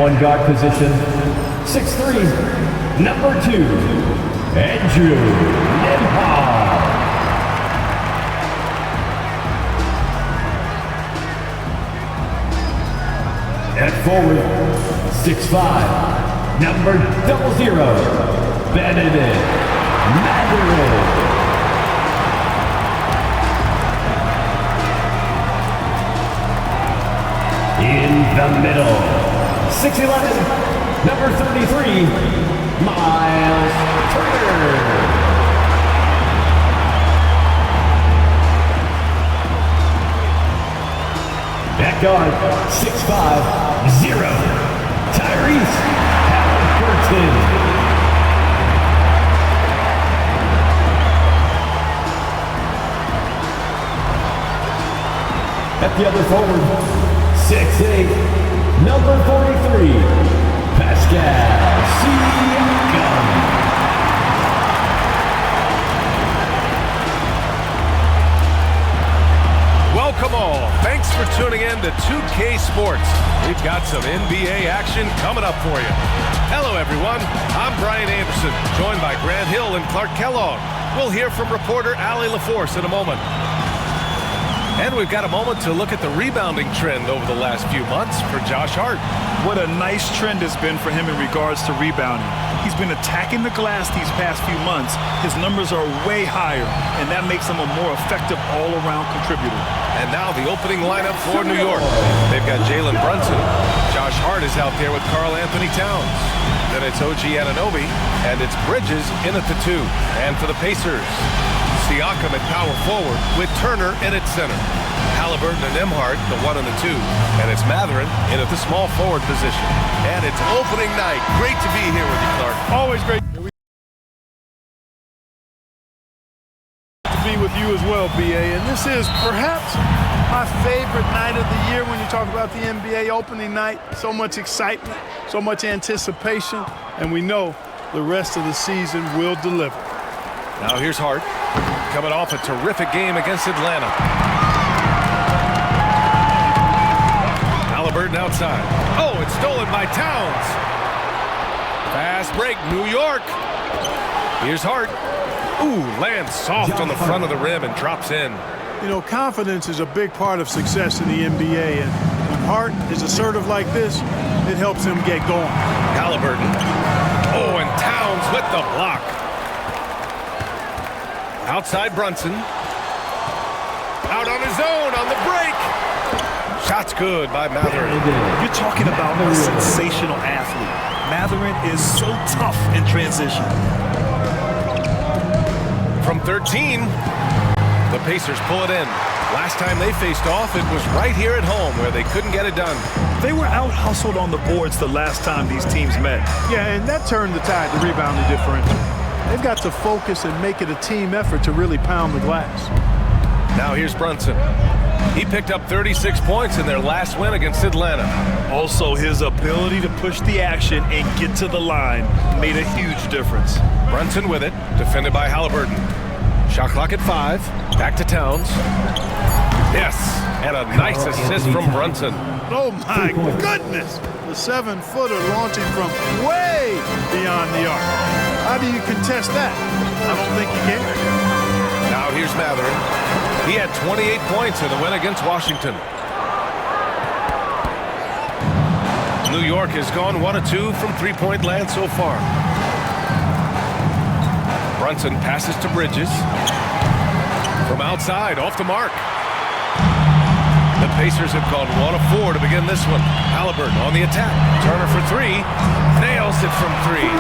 1 guard position, 6'3", number 2, Andrew Nimhard. At forward, 6'5", number 00, Benedict Madrid. In the middle, 6'11", number 33, Miles Turner. At guard, 6'5", 0, Tyrese Halliburton. At the other forward, 6'8", number 43, Pascal Siakam. Welcome all. Thanks for tuning in to 2K Sports. We've got some NBA action coming up for you. Hello, everyone. I'm Brian Anderson, joined by Grant Hill and Clark Kellogg. We'll hear from reporter Allie LaForce in a moment. And we've got a moment to look at the rebounding trend over the last few months for Josh Hart. What a nice trend has been for him in regards to rebounding. He's been attacking the glass these past few months. His numbers are way higher, and that makes him a more effective all-around contributor. And now the opening lineup for New York. They've got Jalen Brunson. Josh Hart is out there with Karl Anthony Towns. Then it's OG Anunoby, and it's Bridges in at the 2. And for the Pacers, Siakam at power forward with Turner in at center. Halliburton and Nimhard, the 1 and the 2. And it's Matherin in at the small forward position. And it's opening night. Great to be here with you, Clark. Always great to be with you as well, BA. And this is perhaps my favorite night of the year when you talk about the NBA opening night. So much excitement, so much anticipation, and we know the rest of the season will deliver. Now here's Hart, coming off a terrific game against Atlanta. Halliburton outside. Oh, it's stolen by Towns. Fast break, New York. Here's Hart. Ooh, lands soft on the front of the rim and drops in. You know, confidence is a big part of success in the NBA, and when Hart is assertive like this, it helps him get going. Halliburton. Oh, and Towns with the block. Outside Brunson. Out on his own on the break. Shot's good by Matherin. You're talking about a sensational athlete. Matherin is so tough in transition. From 13, the Pacers pull it in. Last time they faced off, it was right here at home where they couldn't get it done. They were out-hustled on the boards the last time these teams met. Yeah, and that turned the tide, the rebounding differential. They've got to focus and make it a team effort to really pound the glass. Now here's Brunson. He picked up 36 points in their last win against Atlanta. Also, his ability to push the action and get to the line made a huge difference. Brunson with it, defended by Halliburton. Shot clock at 5. Back to Towns. Yes, and a nice assist from Brunson. Oh my goodness! The 7-footer launching from way beyond the arc. How do you contest that? I don't think you can. Now here's Matherin. He had 28 points in the win against Washington. New York has gone 1 of 2 from three-point land so far. Brunson passes to Bridges. From outside, off the mark. The Pacers have gone 1 of 4 to begin this one. Halliburton on the attack. Turner for 3. Nails it from 3. I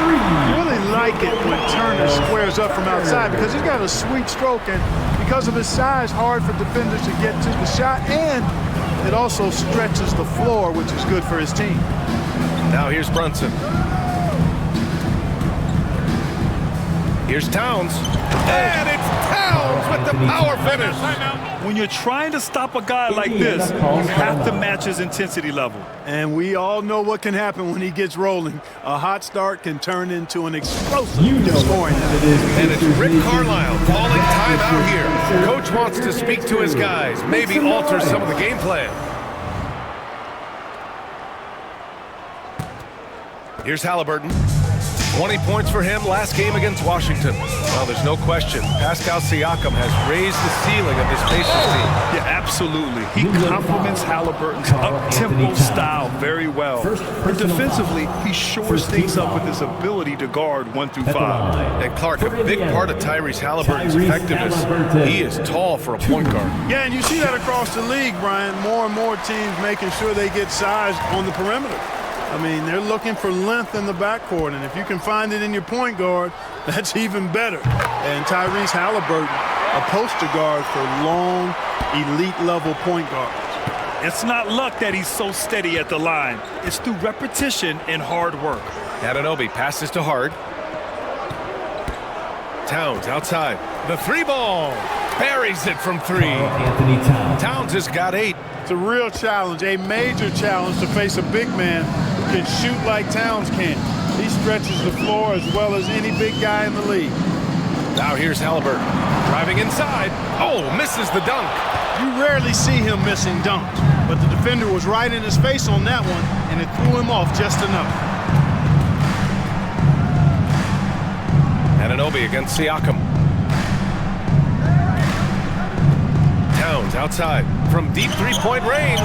really like it when Turner squares up from outside because he's got a sweet stroke, and because of his size, hard for defenders to get to the shot, and it also stretches the floor, which is good for his team. Now here's Brunson. Here's Towns. And it's Towns with the power finish. When you're trying to stop a guy like this, you have to match his intensity level. And we all know what can happen when he gets rolling. A hot start can turn into an explosive scoring. And it's Rick Carlisle calling timeout here. Coach wants to speak to his guys, maybe alter some of the game plan. Here's Halliburton. 20 points for him last game against Washington. Well, there's no question. Pascal Siakam has raised the ceiling of this Pacers team. Yeah, absolutely. He complements Halliburton's up-tempo style very well. But defensively, he shores things up with his ability to guard 1 through 5. And Clark, a big part of Tyrese Halliburton's effectiveness, he is tall for a point guard. Yeah, and you see that across the league, Brian. More and more teams making sure they get size on the perimeter. I mean, they're looking for length in the backcourt, and if you can find it in your point guard, that's even better. And Tyrese Halliburton, a poster guard for long, elite-level point guards. It's not luck that he's so steady at the line. It's through repetition and hard work. Anunoby passes to Hard. Towns outside. The 3-ball. Buries it from 3. Anthony Towns. Towns has got 8. It's a real challenge, a major challenge to face a big man who can shoot like Towns can. He stretches the floor as well as any big guy in the league. Now here's Halliburton. Driving inside. Oh, misses the dunk. You rarely see him missing dunks, but the defender was right in his face on that one, and it threw him off just enough. Anunoby against Siakam. Towns outside from deep 3-point range.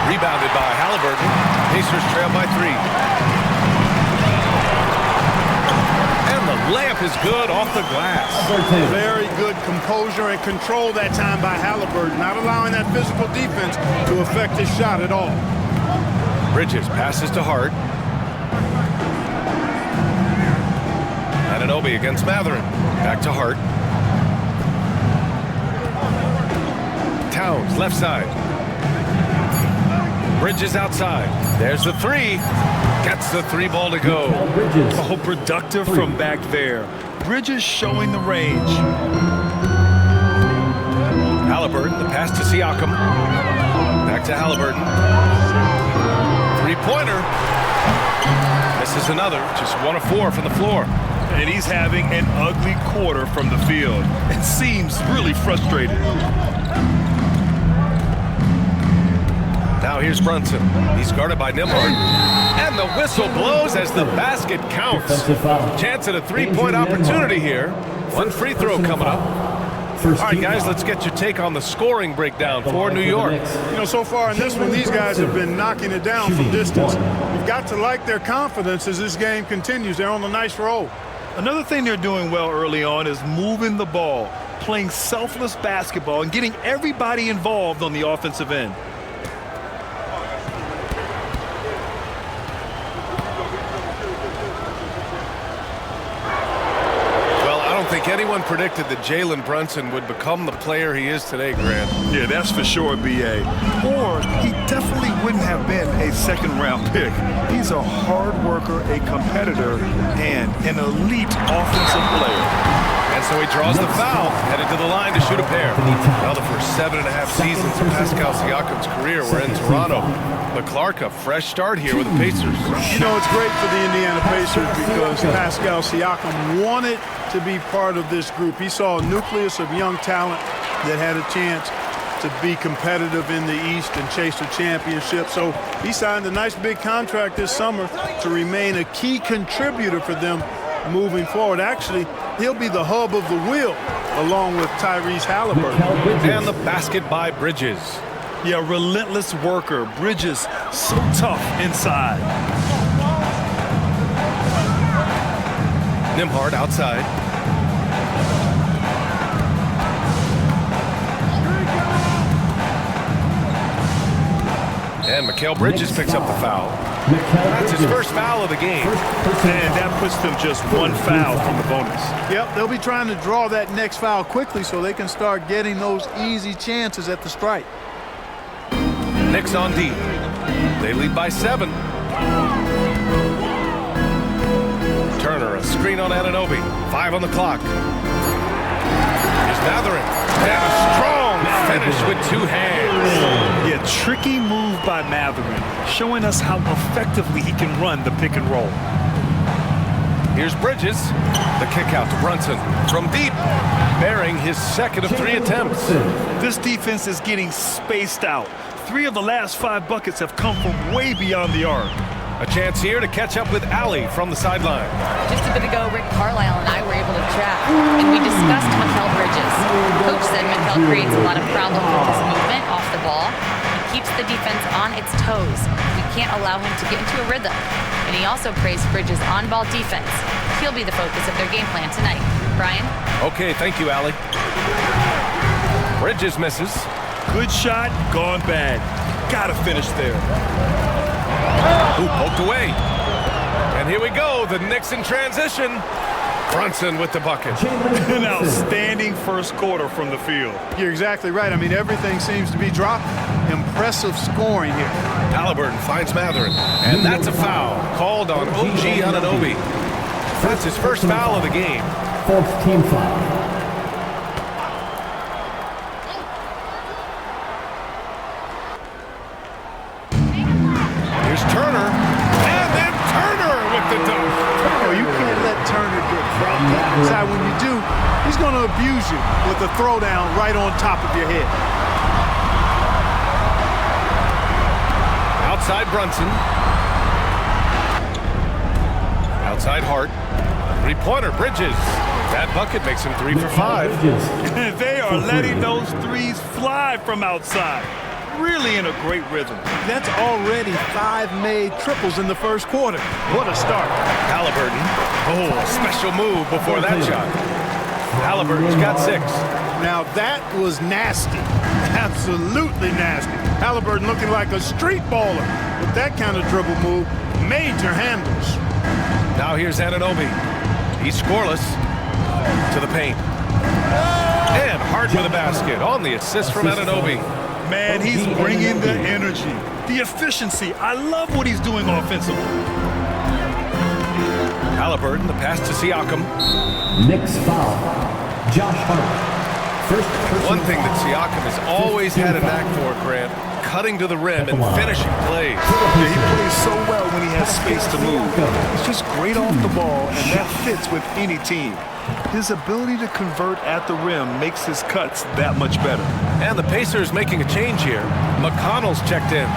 Rebounded by Halliburton. Pacers trail by 3. And the layup is good off the glass. Very good composure and control that time by Halliburton, not allowing that physical defense to affect his shot at all. Bridges passes to Hart. Anunoby against Matherin. Back to Hart. Towns, left side. Bridges outside. There's the 3. Gets the 3-ball to go. Oh, productive from back there. Bridges showing the range. Halliburton, the pass to Siakam. Back to Halliburton. 3-pointer. Misses another. Just 1 of 4 from the floor. And he's having an ugly quarter from the field. It seems really frustrated. Now here's Brunson. He's guarded by Nembhard. And the whistle blows as the basket counts. Chance at a 3-point opportunity here. One free throw coming up. All right, guys, let's get your take on the scoring breakdown for New York. You know, so far in this one, these guys have been knocking it down from distance. You've got to like their confidence as this game continues. They're on a nice roll. Another thing they're doing well early on is moving the ball, playing selfless basketball, and getting everybody involved on the offensive end. I don't think anyone predicted that Jalen Brunson would become the player he is today, Grant. Yeah, that's for sure, B.A. Or he definitely wouldn't have been a second-round pick. He's a hard worker, a competitor, and an elite offensive player. And so he draws the foul, headed to the line to shoot a pair. Now the first 7.5 seasons of Pascal Siakam's career were in Toronto. But Clark, a fresh start here with the Pacers. You know, it's great for the Indiana Pacers because Pascal Siakam wanted to be part of this group. He saw a nucleus of young talent that had a chance to be competitive in the East and chase a championship. So he signed a nice big contract this summer to remain a key contributor for them moving forward. Actually, he'll be the hub of the wheel along with Tyrese Halliburton. And the basket by Bridges. Yeah, relentless worker. Bridges, so tough inside. Nembhard outside. And Mikal Bridges picks up the foul. That's his first foul of the game. And that puts them just 1 foul from the bonus. Yep, they'll be trying to draw that next foul quickly so they can start getting those easy chances at the stripe. Knicks on D. They lead by 7. Turner, a screen on Anunoby. 5 on the clock. Here's Matherin. And a strong finish with 2 hands. Yeah, tricky move by Matherin, showing us how effectively he can run the pick and roll. Here's Bridges. The kick out to Brunson from deep, bearing his second of 3 attempts. This defense is getting spaced out. 3 of the last 5 buckets have come from way beyond the arc. A chance here to catch up with Allie from the sideline. Just a bit ago, Rick Carlisle and I were able to chat, and we discussed Mikal Bridges. Coach said Mikal creates a lot of problems with his movement off the ball. He keeps the defense on its toes. We can't allow him to get into a rhythm. And he also praised Bridges' on-ball defense. He'll be the focus of their game plan tonight. Brian? Okay, thank you, Allie. Bridges misses. Good shot, gone bad. Gotta finish there. Ooh, poked away. And here we go, the Knicks in transition. Brunson with the bucket. An outstanding first quarter from the field. You're exactly right. I mean, everything seems to be dropping. Impressive scoring here. Halliburton finds Matherin. And that's a foul called on OG Anunoby. That's his first foul of the game. Fourth team foul. Here's Turner. And then Turner with the dunk. Oh, you can't let Turner get dropped inside. When you do, he's going to abuse you with a throwdown right on top of your head. Outside Brunson. Outside Hart. Three-pointer Bridges. That bucket makes him 3 for 5. They are letting those threes fly from outside. Really in a great rhythm. That's already 5 made triples in the first quarter. What a start. Halliburton. Oh, a special move before that shot. Halliburton's got 6. Now that was nasty. Absolutely nasty. Halliburton looking like a street baller with that kind of dribble move. Major handles. Now here's Anunoby. He's scoreless. To the paint. And Hart with a basket on the assist from Anunoby. Man, he's bringing the energy, the efficiency. I love what he's doing offensively. Halliburton, the pass to Siakam. Knicks foul. Josh Hart. First personal One thing that foul. Siakam has always had a knack for, Grant, cutting to the rim and finishing plays. Yeah, he plays so well when he has space to move. He's just great off the ball, and that fits with any team. His ability to convert at the rim makes his cuts that much better. And the Pacers making a change here. McConnell's checked in.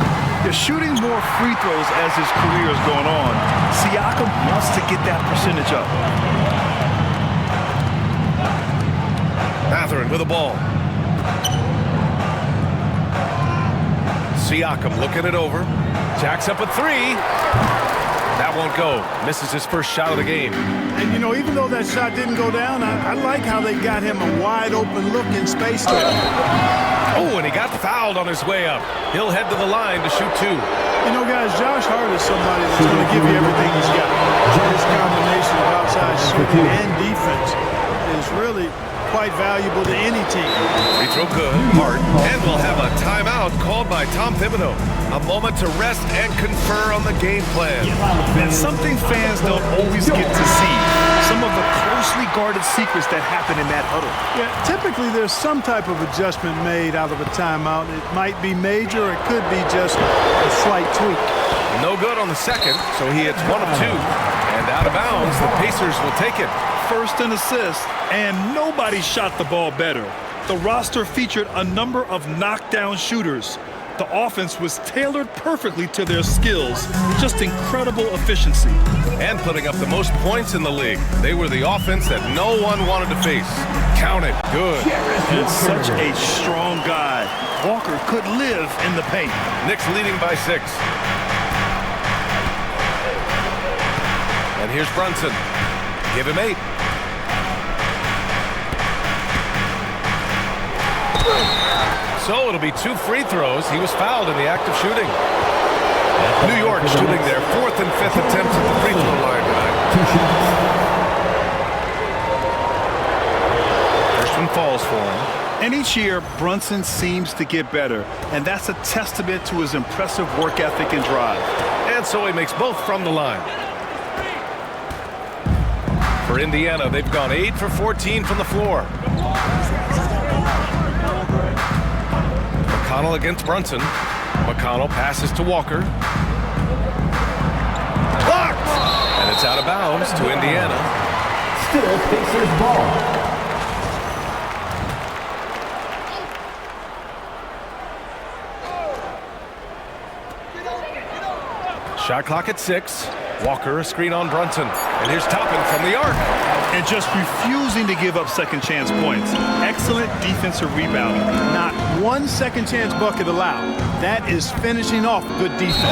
They're shooting more free throws as his career is going on. Siakam wants to get that percentage up. Matherin with the ball. Siakam looking it over. Jacks up a 3. That won't go. Misses his first shot of the game. And, you know, even though that shot didn't go down, I like how they got him a wide-open look in space there. Oh, and he got fouled on his way up. He'll head to the line to shoot 2. You know, guys, Josh Hart is somebody that's going to give you everything he's got. His combination of outside shooting and defense is really quite valuable to any team. Free throw good, Hart. And we'll have a timeout called by Tom Thibodeau. A moment to rest and confer on the game plan. And something fans don't always get to see. Some of the closely guarded secrets that happen in that huddle. Yeah, typically there's some type of adjustment made out of a timeout. It might be major, or it could be just a slight tweak. No good on the second, so he hits 1 of 2. And out of bounds, the Pacers will take it. First an assist, and nobody shot the ball better. The roster featured a number of knockdown shooters. The offense was tailored perfectly to their skills. Just incredible efficiency. And putting up the most points in the league. They were the offense that no one wanted to face. Count it. Good. And such a strong guy. Walker could live in the paint. Knicks leading by 6. And here's Brunson. Give him 8. So it'll be 2 free throws. He was fouled in the act of shooting. New York shooting their 4th and 5th attempts at the free throw line tonight. First one falls for him. And each year, Brunson seems to get better, and that's a testament to his impressive work ethic and drive. And so he makes both from the line. For Indiana, they've gone 8 for 14 from the floor. McConnell against Brunson. McConnell passes to Walker. Blocked! And it's out of bounds to Indiana. Still Pacers ball. Shot clock at 6. Walker, a screen on Brunson. And here's Toppin from the arc. And just refusing to give up second chance points. Excellent defensive rebounding. Not one second chance bucket allowed. That is finishing off good defense.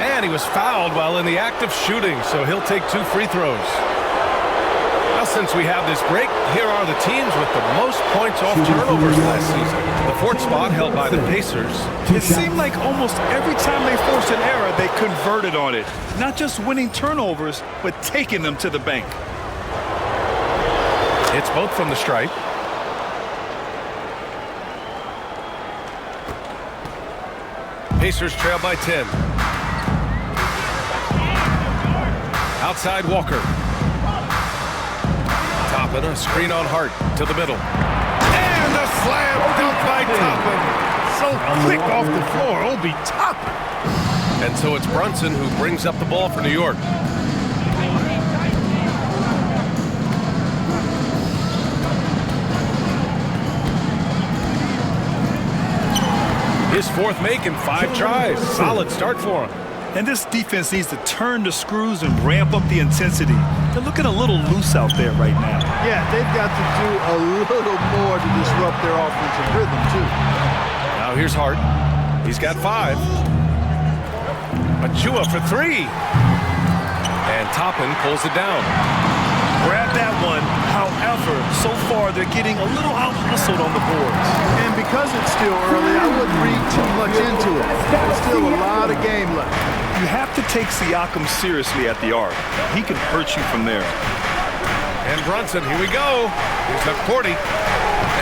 And he was fouled while in the act of shooting, so he'll take 2 free throws. Now, since we have this break, here are the teams with the most points off turnovers last season. The 4th spot held by the Pacers. It seemed like almost every time they forced an error, they converted on it. Not just winning turnovers, but taking them to the bank. It's both from the stripe. Pacers trail by 10. Outside Walker. Toppin, a screen on Hart to the middle. And a slam dunk by Toppin. So quick off the floor, Obi Toppin. And so it's Brunson who brings up the ball for New York. His 4th make in 5 tries. Solid start for him. And this defense needs to turn the screws and ramp up the intensity. They're looking a little loose out there right now. Yeah, they've got to do a little more to disrupt their offensive rhythm, too. Now here's Hart. He's got 5. Achua for 3. And Toppin pulls it down. Grab that one. However, so far they're getting a little out-hustled on the boards. And because it's still early, I wouldn't read too much into it. There's still a lot of game left. You have to take Siakam seriously at the arc. He can hurt you from there. And Brunson, here we go. Here's McCourty.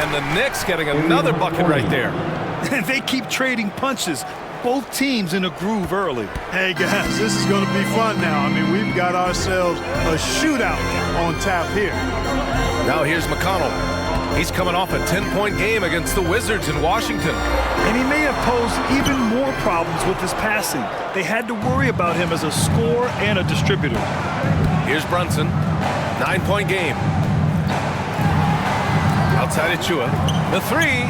And the Knicks getting another bucket right there. And they keep trading punches. Both teams in a groove early. Hey, guys, this is going to be fun now. I mean, we've got ourselves a shootout on tap here. Now here's McConnell. He's coming off a 10-point game against the Wizards in Washington. And he may have posed even more problems with his passing. They had to worry about him as a scorer and a distributor. Here's Brunson. 9-point game. Outside Achua. The 3.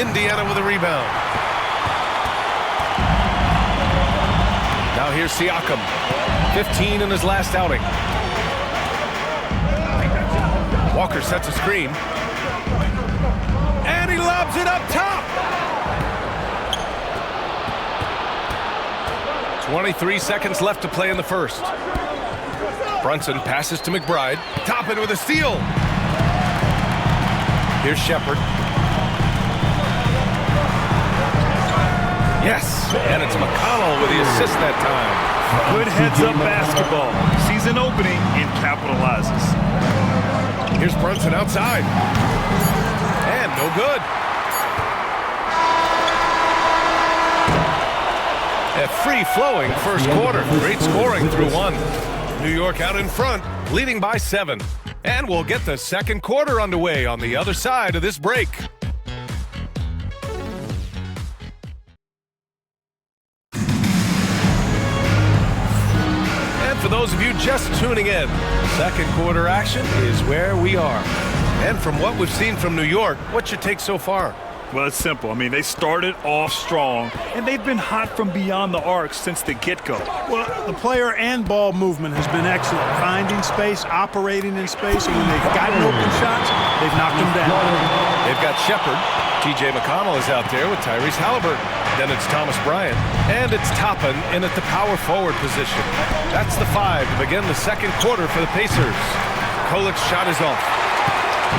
Indiana with a rebound. Now here's Siakam. 15 in his last outing. Walker sets a screen. And he lobs it up top. 23 seconds left to play in the first. Brunson passes to McBride. Toppin with a steal. Here's Shepherd. Yes, and it's McConnell with the assist that time. Good heads-up basketball. Season opening and capitalizes. Here's Brunson outside. And no good. A free-flowing first quarter. Great scoring through 1. New York out in front, leading by 7. And we'll get the second quarter underway on the other side of this break. For those of you just tuning in, second quarter action is where we are. And from what we've seen from New York, what's your take so far? Well, it's simple. I mean, they started off strong, and they've been hot from beyond the arc since the get-go. Well, the player and ball movement has been excellent. Finding space, operating in space, and when they've gotten open shots, they've knocked them down. They've got Shepherd. T.J. McConnell is out there with Tyrese Halliburton. Then it's Thomas Bryant. And it's Toppin in at the power forward position. That's the 5 to begin the second quarter for the Pacers. Kolik's shot is off.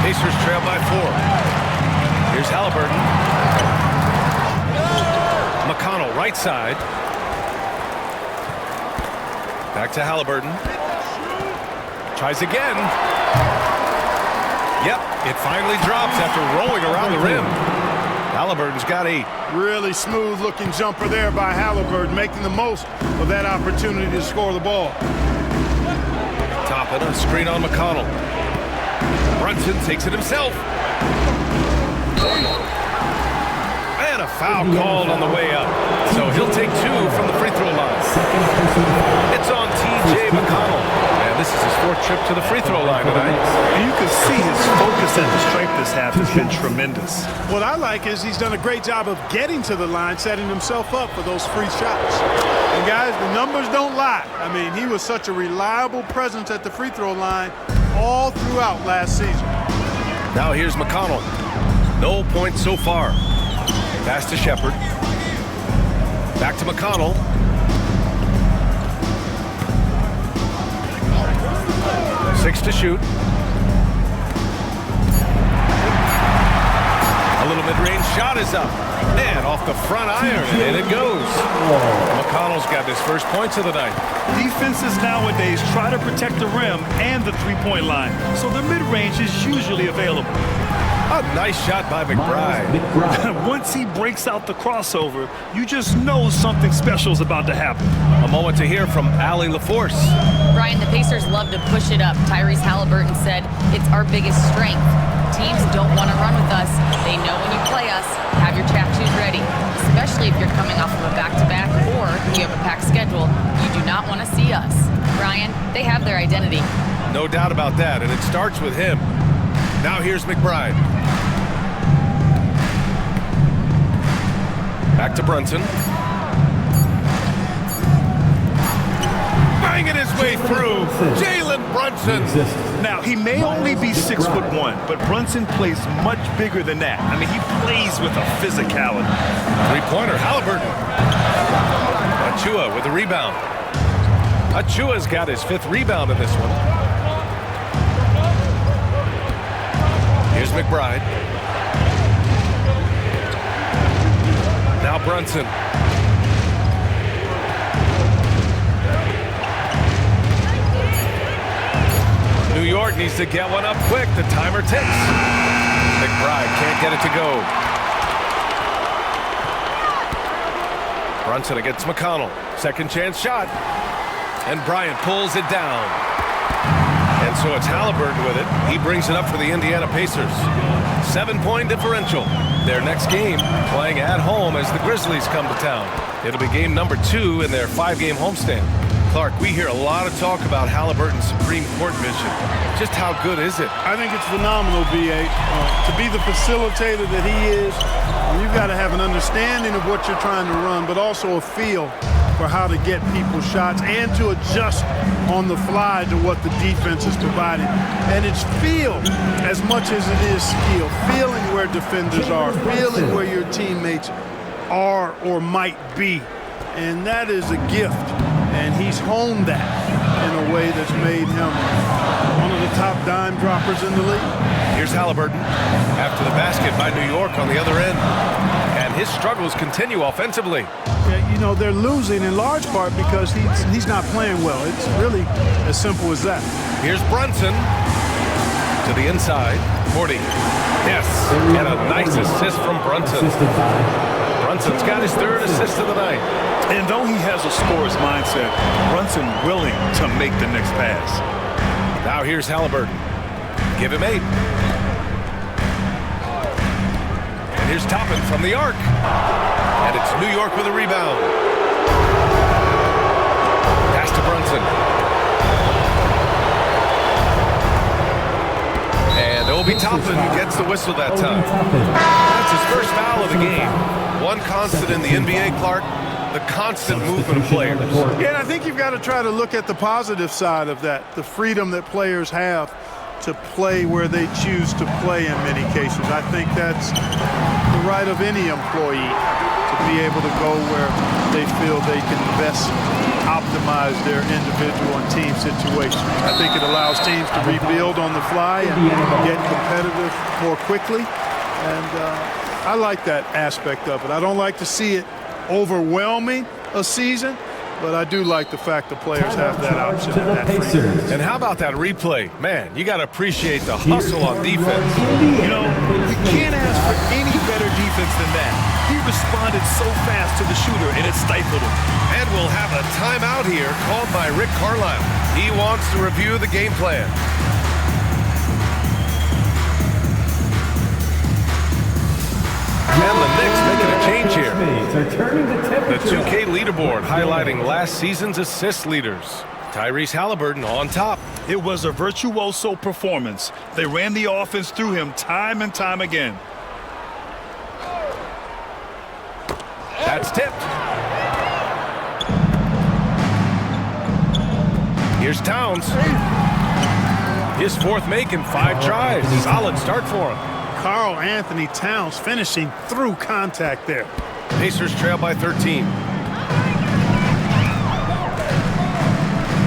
Pacers trail by 4. Here's Halliburton. McConnell right side. Back to Halliburton. Tries again. Yep, it finally drops after rolling around the rim. Halliburton's got 8. Really smooth-looking jumper there by Halliburton, making the most of that opportunity to score the ball. Toppin, a screen on McConnell. Brunson takes it himself. And a foul called on the way up. So he'll take 2 from the free throw line. It's on T.J. McConnell. And this is his fourth trip to the free throw line tonight. And you can see his focus and the strength this half has been tremendous. What I like is he's done a great job of getting to the line, setting himself up for those free shots. And guys, the numbers don't lie. I mean, he was such a reliable presence at the free throw line all throughout last season. Now here's McConnell. No points so far. Pass to Shepard. Back to McConnell. Six to shoot. A little mid-range shot is up. And off the front iron, and in it goes. McConnell's got his first points of the night. Defenses nowadays try to protect the rim and the three-point line, so the mid-range is usually available. A nice shot by McBride. Once he breaks out the crossover, you just know something special is about to happen. A moment to hear from Allie LaForce. Brian, the Pacers love to push it up. Tyrese Halliburton said it's our biggest strength. Teams don't want to run with us. They know when you play us, have your trap shoes ready, especially if you're coming off of a back-to-back or you have a packed schedule. You do not want to see us. Brian, they have their identity. No doubt about that, and it starts with him. Now here's McBride. Back to Brunson. Banging his way through. Jalen Brunson. Now, he may only be 6'1", but Brunson plays much bigger than that. I mean, he plays with a physicality. Three-pointer, Halliburton. Achua with a rebound. Achua's got his fifth rebound in this one. Here's McBride. Now Brunson. New York needs to get one up quick. The timer ticks. McBride can't get it to go. Brunson against McConnell. Second chance shot. And Bryant pulls it down. And so it's Halliburton with it. He brings it up for the Indiana Pacers. 7-point differential. Their next game playing at home as the Grizzlies come to town. It'll be game number 2 in their 5-game homestand. Clark, we hear a lot of talk about Halliburton's Supreme Court vision. Just how good is it? I think it's phenomenal, B.A. To be the facilitator that he is, you've got to have an understanding of what you're trying to run, but also a feel for how to get people shots and to adjust on the fly to what the defense is providing. And it's feel as much as it is skill. Feeling where defenders are, feeling where your teammates are or might be. And that is a gift. And he's honed that in a way that's made him one of the top dime droppers in the league. Here's Halliburton after the basket by New York on the other end. And his struggles continue offensively. Yeah, you know, they're losing in large part because he's not playing well. It's really as simple as that. Here's Brunson to the inside. 40. Yes, and a nice assist from Brunson. Brunson's got his third assist of the night. And though he has a scorer's mindset, Brunson willing to make the next pass. Now here's Halliburton. Give him 8. And here's Toppin from the arc. And it's New York with a rebound. Pass to Brunson. And Obi Toppin gets the whistle that time. That's his first foul of the game. One constant in the NBA, Clark. The constant movement of players. Yeah, and I think you've got to try to look at the positive side of that, the freedom that players have to play where they choose to play in many cases. I think that's the right of any employee to be able to go where they feel they can best optimize their individual and team situation. I think it allows teams to rebuild on the fly and get competitive more quickly. And I like that aspect of it. I don't like to see it overwhelming a season, but I do like the fact the players have that option and that freedom. And how about that replay? Man, you got to appreciate the hustle on defense. You know, you can't ask for any better defense than that. He responded so fast to the shooter, and it stifled him. And we'll have a timeout here called by Rick Carlisle. He wants to review the game plan. And the Knicks making a change here. The 2K leaderboard highlighting last season's assist leaders. Tyrese Halliburton on top. It was a virtuoso performance. They ran the offense through him time and time again. That's tipped. Here's Towns. His fourth make in 5 tries. Solid start for him. Karl Anthony Towns finishing through contact there. Pacers trail by 13.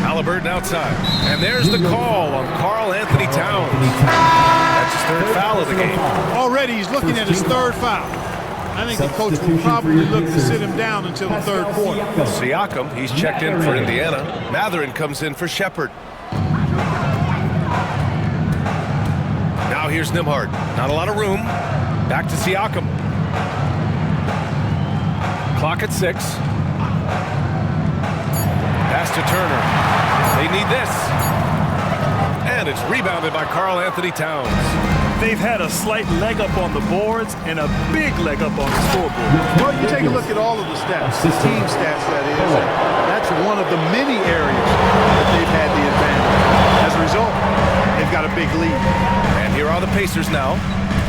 Halliburton outside. And there's the call on Karl Anthony Towns. That's his 3rd foul of the game. Already he's looking at his 3rd foul. I think the coach will probably look to sit him down until the 3rd quarter. Siakam, he's checked in for Indiana. Matherin comes in for Shepherd. Now here's Nembhard. Not a lot of room. Back to Siakam. Clock at 6. Pass to Turner. They need this. And it's rebounded by Karl Anthony Towns. They've had a slight leg up on the boards and a big leg up on the scoreboard. Well, you take a look at all of the stats, the team stats that is. That's one of the many areas that they've had the advantage. As a result, they've got a big lead. And here are the Pacers now.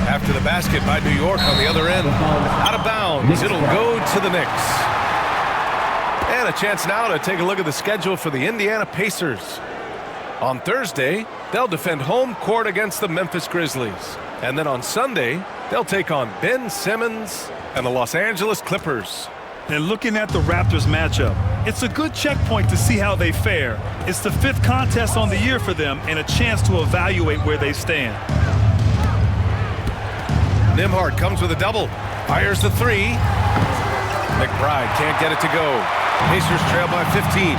After the basket by New York on the other end. Out of bounds. It'll go to the Knicks. And a chance now to take a look at the schedule for the Indiana Pacers. On Thursday, they'll defend home court against the Memphis Grizzlies. And then on Sunday, they'll take on Ben Simmons and the Los Angeles Clippers. And looking at the Raptors matchup, it's a good checkpoint to see how they fare. It's the 5th contest on the year for them and a chance to evaluate where they stand. Nembhard comes with a double. Fires the 3. McBride can't get it to go. Pacers trail by 15.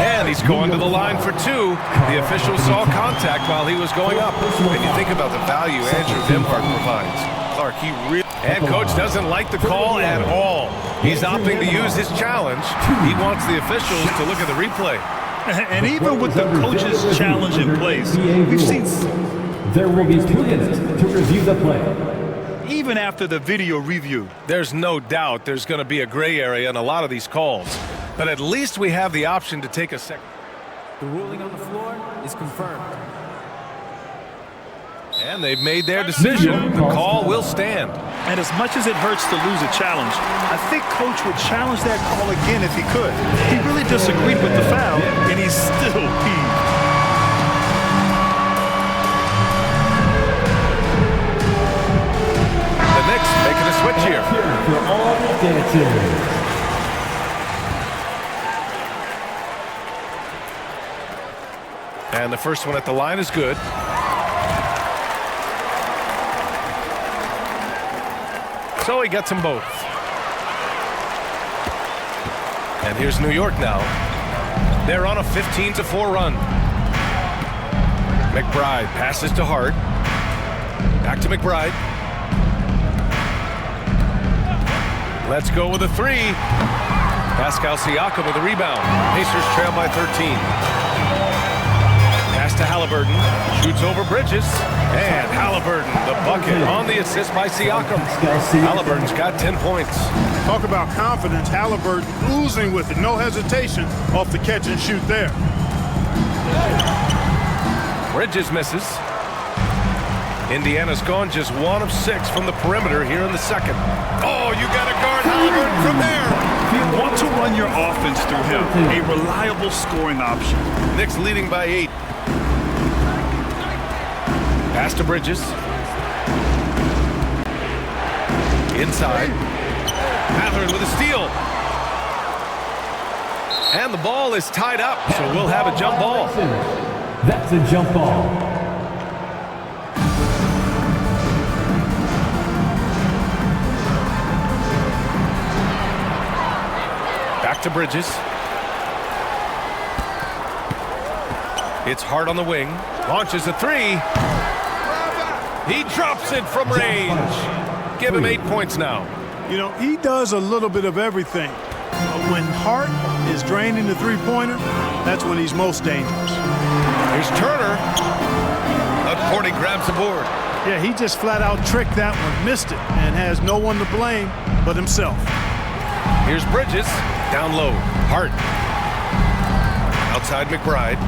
And he's going to the line for 2. The official saw contact while he was going up. When you think about the value Andrew Nembhard provides, Clark, he really... And coach doesn't like the call at all. He's opting to use his challenge. He wants the officials to look at the replay. And even with the coach's challenge in place, we've seen... There will be 2 minutes to review the play. Even after the video review. There's no doubt there's going to be a gray area in a lot of these calls. But at least we have the option to take a second. The ruling on the floor is confirmed. And they've made their decision. The call will stand. And as much as it hurts to lose a challenge, I think coach would challenge that call again if he could. He really disagreed with the foul, and he's still peeved. The Knicks making a switch here. For all the dancers. And the first one at the line is good. So he gets them both. And here's New York now. They're on a 15-4 run. McBride passes to Hart. Back to McBride. Let's go with a 3. Pascal Siakam with a rebound. Pacers trail by 13. Pass to Halliburton. Shoots over Bridges. And Halliburton, the bucket on the assist by Siakam. Halliburton's got 10 points. Talk about confidence. Halliburton oozing with it. No hesitation off the catch and shoot there. Bridges misses. Indiana's gone just 1 of 6 from the perimeter here in the second. Oh, you got to guard Halliburton from there. You want to run your offense through him, a reliable scoring option. Knicks leading by 8. Pass to Bridges. Inside. Matherin with a steal. And the ball is tied up, so we'll have a jump ball. That's a jump ball. Back to Bridges. It's Hart on the wing. Launches a 3. He drops it from range. Give him 8 points now. You know, he does a little bit of everything. When Hart is draining the three-pointer, that's when he's most dangerous. Here's Turner. Cordy grabs the board. Yeah, he just flat out tricked that one, missed it, and has no one to blame but himself. Here's Bridges. Down low. Hart Outside McBride.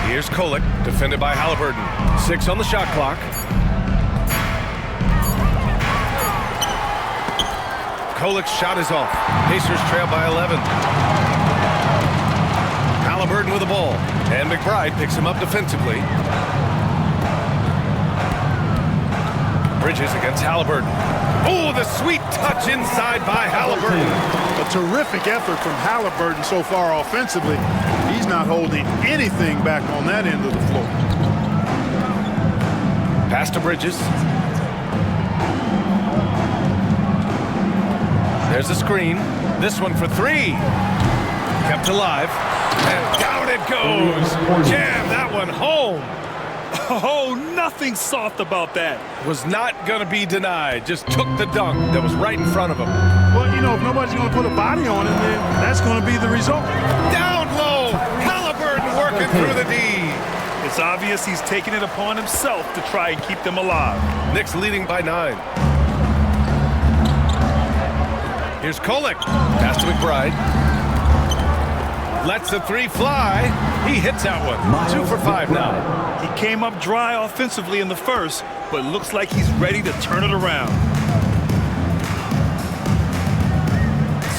Here's Kolek, defended by Halliburton. 6 on the shot clock. Kolek's shot is off. Pacers trail by 11. Halliburton with the ball. And McBride picks him up defensively. Bridges against Halliburton. Oh, the sweet touch inside by Halliburton. A terrific effort from Halliburton so far offensively. He's not holding anything back on that end of the floor. Pass to Bridges. There's a screen. This one for 3. Kept alive. And down it goes. Jam that one home. Oh, nothing soft about that. Was not going to be denied. Just took the dunk that was right in front of him. Well, you know, if nobody's going to put a body on him, then that's going to be the result. Down low. Halliburton working through the D. It's obvious he's taking it upon himself to try and keep them alive. Knicks leading by 9. Here's Kolek. Pass to McBride. Lets the 3 fly. He hits that one. 2 for 5 now. He came up dry offensively in the first, but looks like he's ready to turn it around.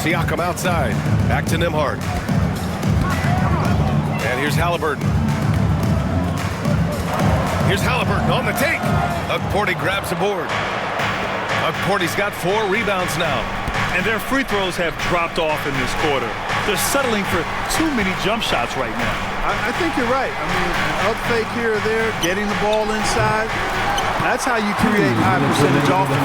Siakam outside. Back to Nembhard. And here's Halliburton. Here's Halliburton on the take. Porty grabs the board. Porty's got 4 rebounds now. And their free throws have dropped off in this quarter. They're settling for too many jump shots right now. I think you're right. I mean, an up fake here or there, getting the ball inside. That's how you create high percentage offense.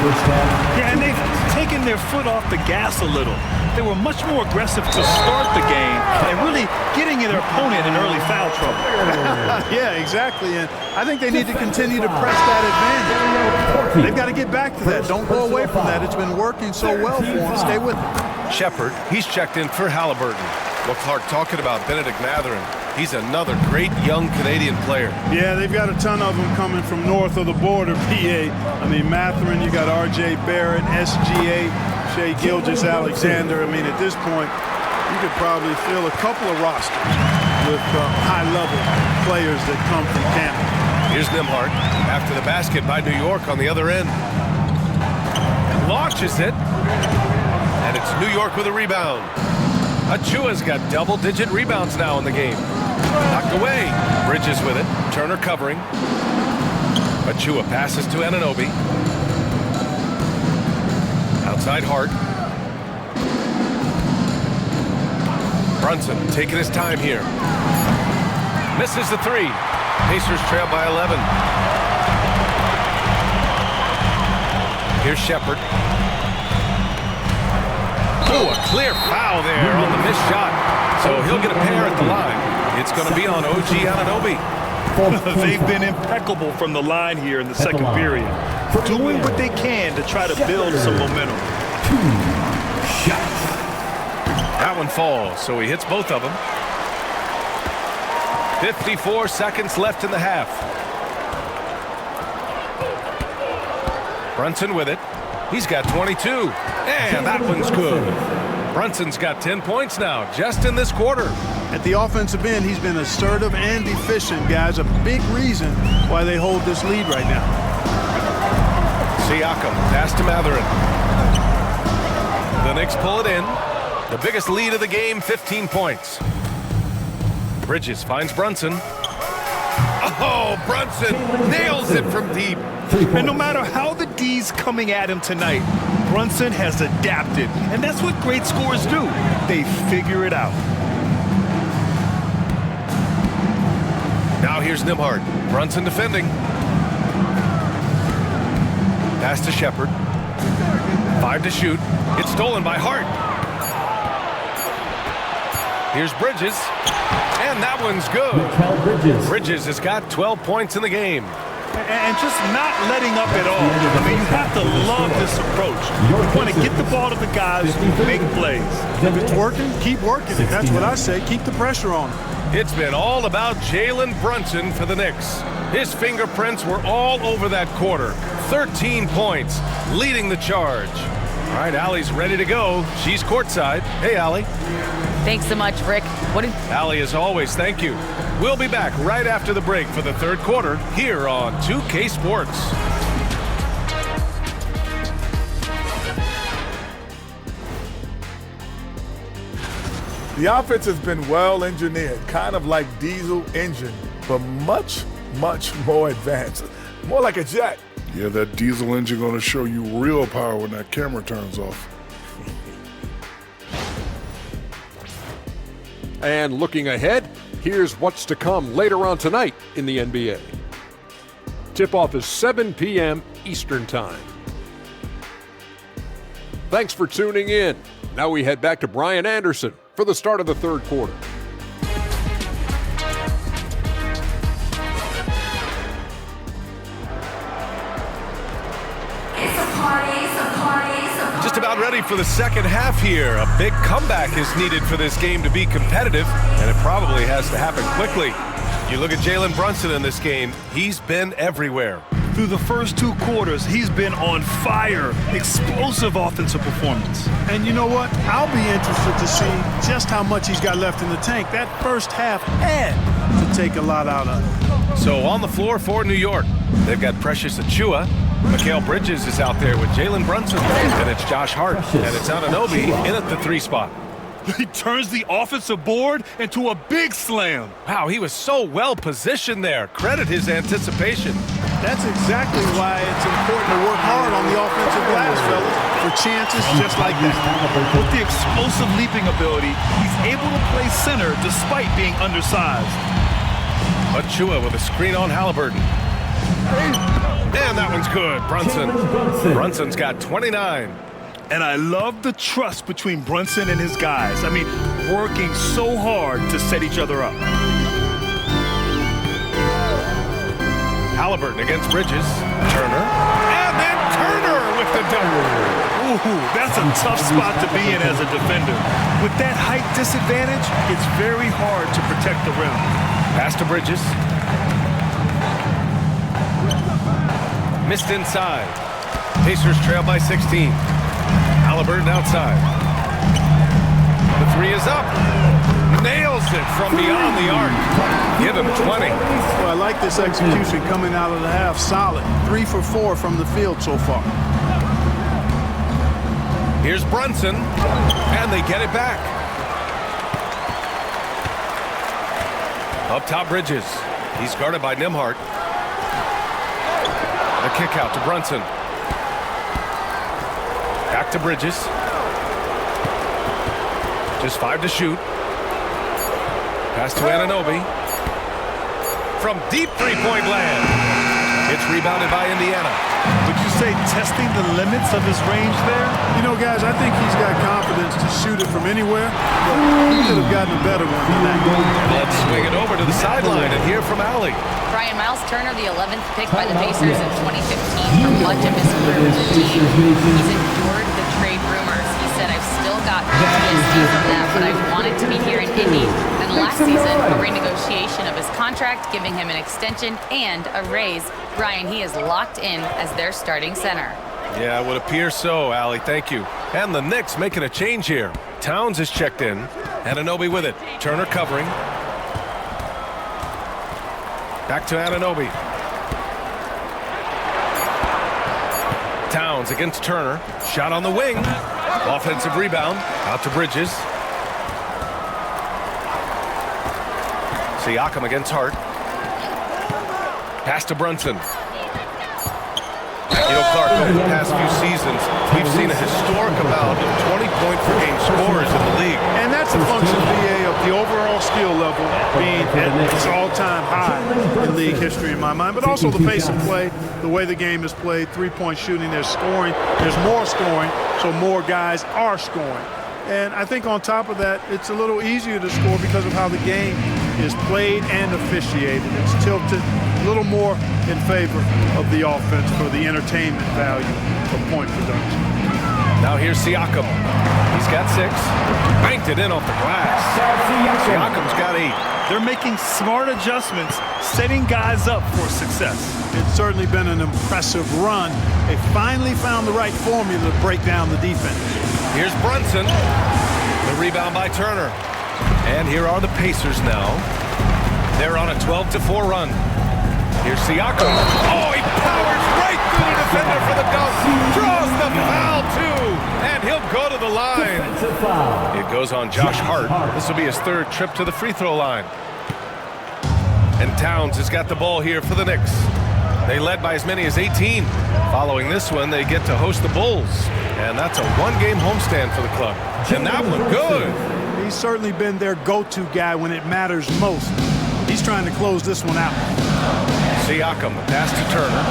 Yeah, and they've taken their foot off the gas a little. They were much more aggressive to start the game and really getting their opponent in early foul trouble. Yeah, exactly. And I think they need to continue to press that advantage. They've got to get back to that. Don't go away from that. It's been working so well for them. Stay with it. Shepard, he's checked in for Halliburton. Well, Clark, talking about Benedict Mathurin, he's another great young Canadian player. Yeah, they've got a ton of them coming from north of the border, PA. I mean, Mathurin, you got R.J. Barrett, SGA, Shai Gilgeous-Alexander. I mean, at this point, you could probably fill a couple of rosters with high-level players that come from Canada. Here's Nembhard after the basket by New York on the other end. Launches it. And it's New York with a rebound. Achua's got double-digit rebounds now in the game. Knocked away. Bridges with it. Turner covering. Achua passes to Anunoby. Outside Hart. Brunson taking his time here. Misses the 3. Pacers trail by 11. Here's Shepard. Oh, a clear foul there on the missed shot. So he'll get a pair at the line. It's going to be on OG Anunoby. They've been impeccable from the line here in the second period. Doing what they can to try to build some momentum. 2 shots. That one falls, so he hits both of them. 54 seconds left in the half. Brunson with it. He's got 22. And that one's good. Brunson's got 10 points now, just in this quarter. At the offensive end, he's been assertive and efficient, guys. A big reason why they hold this lead right now. Siakam, pass to Mathurin. The Knicks pull it in. The biggest lead of the game, 15 points. Bridges finds Brunson. Oh, Brunson nails it from deep. And no matter how the D's coming at him tonight, Brunson has adapted. And that's what great scorers do. They figure it out. Now here's Nembhard. Brunson defending. Pass to Shepard. 5 to shoot. It's stolen by Hart. Here's Bridges. And that one's good. Bridges has got 12 points in the game. And just not letting up at all. I mean, you have to love this approach. You want to get the ball to the guys who make plays. If it's working, keep working it. That's what I say. Keep the pressure on him. It's been all about Jalen Brunson for the Knicks. His fingerprints were all over that quarter. 13 points, leading the charge. All right, Allie's ready to go. She's courtside. Hey, Allie. Thanks so much, Rick. Allie, as always, thank you. We'll be back right after the break for the third quarter here on 2K Sports. The offense has been well engineered, kind of like diesel engine, but much, much more advanced. More like a jet. Yeah, that diesel engine gonna show you real power when that camera turns off. And looking ahead, here's what's to come later on tonight in the NBA. Tip-off is 7 p.m. Eastern Time. Thanks for tuning in. Now we head back to Brian Anderson for the start of the third quarter. Just about ready for the second half here. A big comeback is needed for this game to be competitive, and it probably has to happen quickly. You look at Jalen Brunson in this game, he's been everywhere. Through the first 2 quarters, he's been on fire. Explosive offensive performance. And you know what? I'll be interested to see just how much he's got left in the tank. That first half had to take a lot out of it. So on the floor for New York, they've got Precious Achiuwa. Mikal Bridges is out there with Jalen Brunson, and it's Josh Hart, and it's Anunoby in at the 3 spot. He turns the offensive board into a big slam. Wow, he was so well positioned there. Credit his anticipation. That's exactly why it's important to work hard on the offensive glass, fellas, for chances just like that. With the explosive leaping ability, he's able to play center despite being undersized. Achiuwa with a screen on Halliburton. And that one's good. Brunson's got 29. And I love the trust between Brunson and his guys. I mean, working so hard to set each other up. Halliburton against Bridges. Turner. And then Turner with the dunk. Ooh, that's a tough spot to be in as a defender. With that height disadvantage, it's very hard to protect the rim. Pass to Bridges. Missed inside. Pacers trail by 16. Halliburton outside. The 3 is up. Nails it from beyond the arc. Give him 20. Well, I like this execution coming out of the half. Solid. 3 for 4 from the field so far. Here's Brunson, and they get it back. Up top, Bridges. He's guarded by Nembhard. The kick out to Brunson. Back to Bridges. Just 5 to shoot. Pass to Anunoby. From deep three-point land. It's rebounded by Indiana. Would you say testing the limits of his range there? You know, guys, I think he's got confidence to shoot it from anywhere, but he could have gotten a better one than that. Let's swing it over to the sideline and hear from Allie. Brian, Miles Turner, the 11th pick by the Pacers in 2015 for much of his career with the team. He's endured the trade rumors. He said, I've still got PTSD from that, but I wanted to be here in Indy. And last season, a renegotiation of his contract, giving him an extension and a raise. Brian, he is locked in as their starting center. Yeah, it would appear so, Allie. Thank you. And the Knicks making a change here. Towns is checked in. Anunoby with it. Turner covering. Back to Anunoby. Towns against Turner. Shot on the wing. Offensive rebound. Out to Bridges. Siakam against Hart. Pass to Brunson. You know, Clark, over the past few seasons, we've seen a historic amount of 20-point-per-game scorers in the league. And that's a function, BA, of the overall skill level being at its all-time high in league history in my mind, but also the pace of play, the way the game is played, three-point shooting, there's scoring, there's more scoring, so more guys are scoring. And I think on top of that, it's a little easier to score because of how the game is played and officiated. It's tilted a little more in favor of the offense for the entertainment value of point production. Now here's Siakam. He's got 6. Banked it in off the glass. Siakam's got 8. They're making smart adjustments, setting guys up for success. It's certainly been an impressive run. They finally found the right formula to break down the defense. Here's Brunson. The rebound by Turner. And here are the Pacers now. They're on a 12-4 run. Here's Siakam. Oh, he powers right through the defender for the dunk. Draws the foul, too. And he'll go to the line. It goes on Josh Hart. This will be his 3rd trip to the free throw line. And Towns has got the ball here for the Knicks. They led by as many as 18. Following this one, they get to host the Bulls. And that's a 1-game homestand for the club. And that one good. He's certainly been their go-to guy when it matters most. He's trying to close this one out. Siakam, pass to Turner.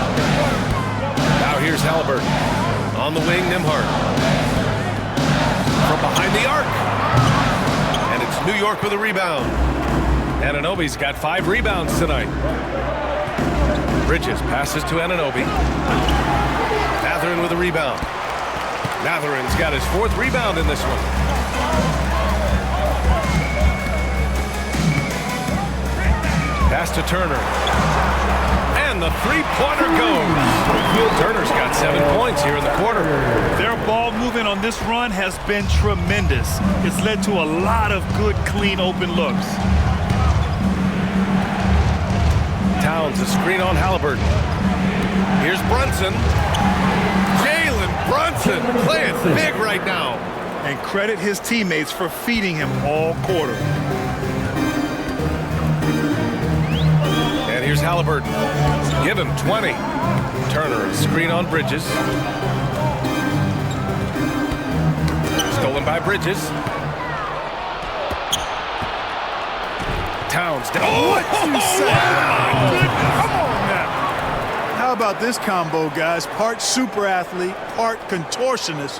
Now here's Halliburton. On the wing, Nembhard. From behind the arc. And it's New York with a rebound. Anunoby's got 5 rebounds tonight. Bridges passes to Anunoby. Mathurin with a rebound. Mathurin's got his 4th rebound in this one. Pass to Turner. And the 3-pointer goes. Turner's got 7 points here in the quarter. Their ball movement on this run has been tremendous. It's led to a lot of good, clean, open looks. Towns, a screen on Halliburton. Here's Brunson. Jalen Brunson playing big right now. And credit his teammates for feeding him all quarter. And here's Halliburton. Give him 20. Turner, a screen on Bridges. Stolen by Bridges. Towns. What you say? Come on now. How about this combo, guys? Part super athlete, part contortionist.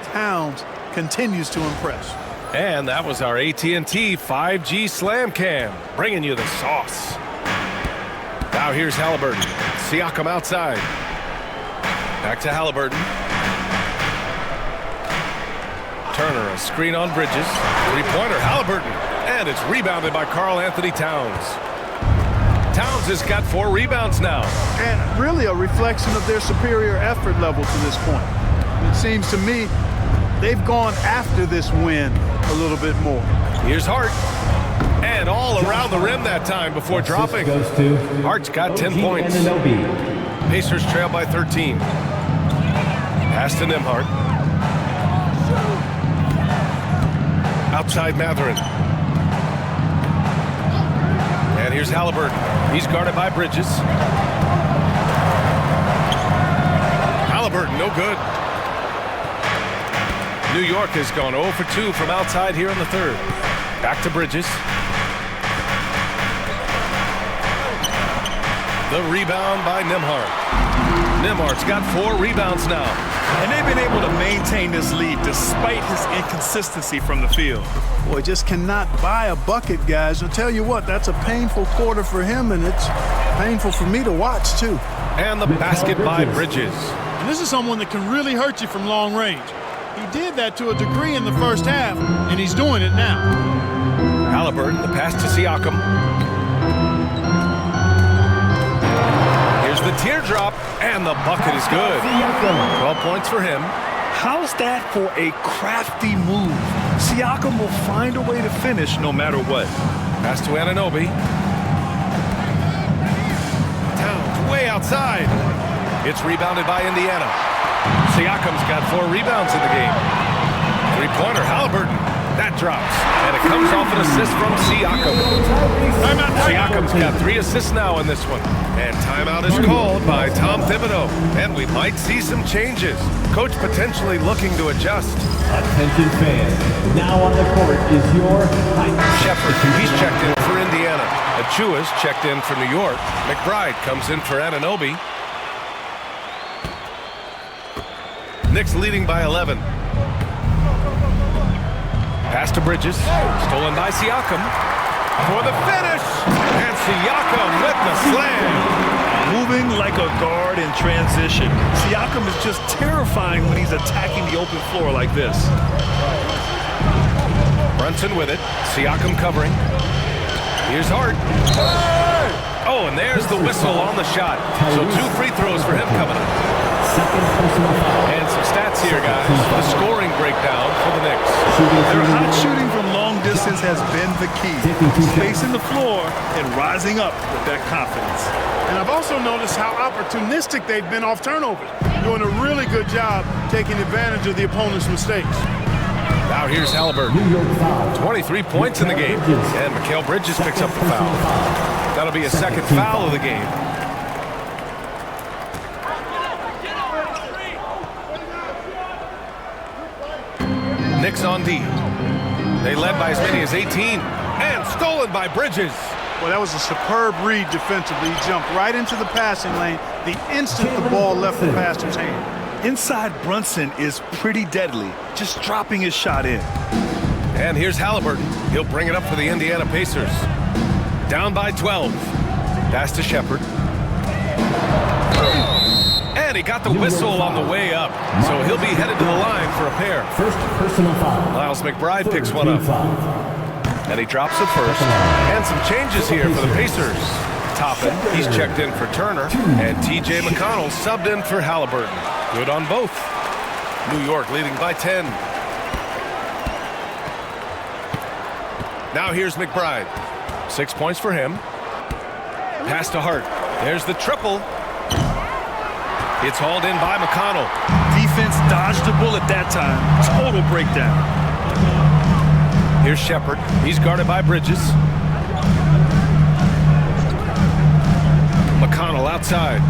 Towns continues to impress. And that was our AT&T 5G Slam Cam, bringing you the sauce. Now here's Halliburton. Siakam outside. Back to Halliburton. Turner, a screen on Bridges. 3-pointer, Halliburton. And it's rebounded by Karl Anthony Towns. Towns has got 4 rebounds now. And really a reflection of their superior effort level to this point. It seems to me they've gone after this win a little bit more. Here's Hart. And all around the rim that time before dropping. Goes to Hart's got 10 points. Anunoby. Pacers trail by 13. Pass to Nembhard. Outside Mathurin. And here's Halliburton. He's guarded by Bridges. Halliburton, no good. New York has gone 0 for 2 from outside here in the 3rd. Back to Bridges. The rebound by Nembhard. Nembhard's got 4 rebounds now. And they've been able to maintain this lead despite his inconsistency from the field. Boy, just cannot buy a bucket, guys. I'll tell you what, that's a painful quarter for him, and it's painful for me to watch, too. And the basket by Bridges. And this is someone that can really hurt you from long range. He did that to a degree in the first half, and he's doing it now. Halliburton, the pass to Siakam. Here's the teardrop, and the bucket is good. 12 points for him. How's that for a crafty move? Siakam will find a way to finish no matter what. Pass to Anunoby. Towns way outside. It's rebounded by Indiana. Siakam's got 4 rebounds in the game. 3-pointer, Halliburton. That drops, and it comes off an assist from Siakam. Siakam's got 3 assists now in this one. And timeout is called by Tom Thibodeau. And we might see some changes. Coach potentially looking to adjust. Attention fans, now on the court is your Shepard, he's checked in for Indiana. Achua's checked in for New York. McBride comes in for Anunoby. Knicks leading by 11. Pass to Bridges, stolen by Siakam. For the finish, and Siakam with the slam. Moving like a guard and transition. Siakam is just terrifying when he's attacking the open floor like this. Brunson with it. Siakam covering. Here's Hart. Oh, and there's the whistle on the shot. So 2 free throws for him coming up. And some stats here, guys. The scoring breakdown for the Knicks. Their hot shooting from long distance has been the key. Spacing the floor and rising up with that confidence. And I've also noticed how opportunistic they've been off turnovers. Doing a really good job taking advantage of the opponent's mistakes. Now here's Halliburton. 23 points in the game. And Mikal Bridges picks up the foul. That'll be a second foul of the game. Knicks on D. They led by as many as 18. And stolen by Bridges. Well, that was a superb read defensively. He jumped right into the passing lane the instant the ball left the passer's hand. Inside Brunson is pretty deadly, just dropping his shot in. And here's Halliburton. He'll bring it up for the Indiana Pacers. Down by 12. Pass to Shepherd. And he got the whistle on the way up. So he'll be headed to the line for a pair. First personal foul. Miles McBride picks one up. And he drops it first. And some changes here for the Pacers. Toppin, he's checked in for Turner. And T.J. McConnell subbed in for Halliburton. Good on both. New York leading by 10. Now here's McBride. 6 points for him. Pass to Hart. There's the triple. It's hauled in by McConnell. Defense dodged a bullet that time. Total breakdown. Here's Shepherd. He's guarded by Bridges. McConnell outside.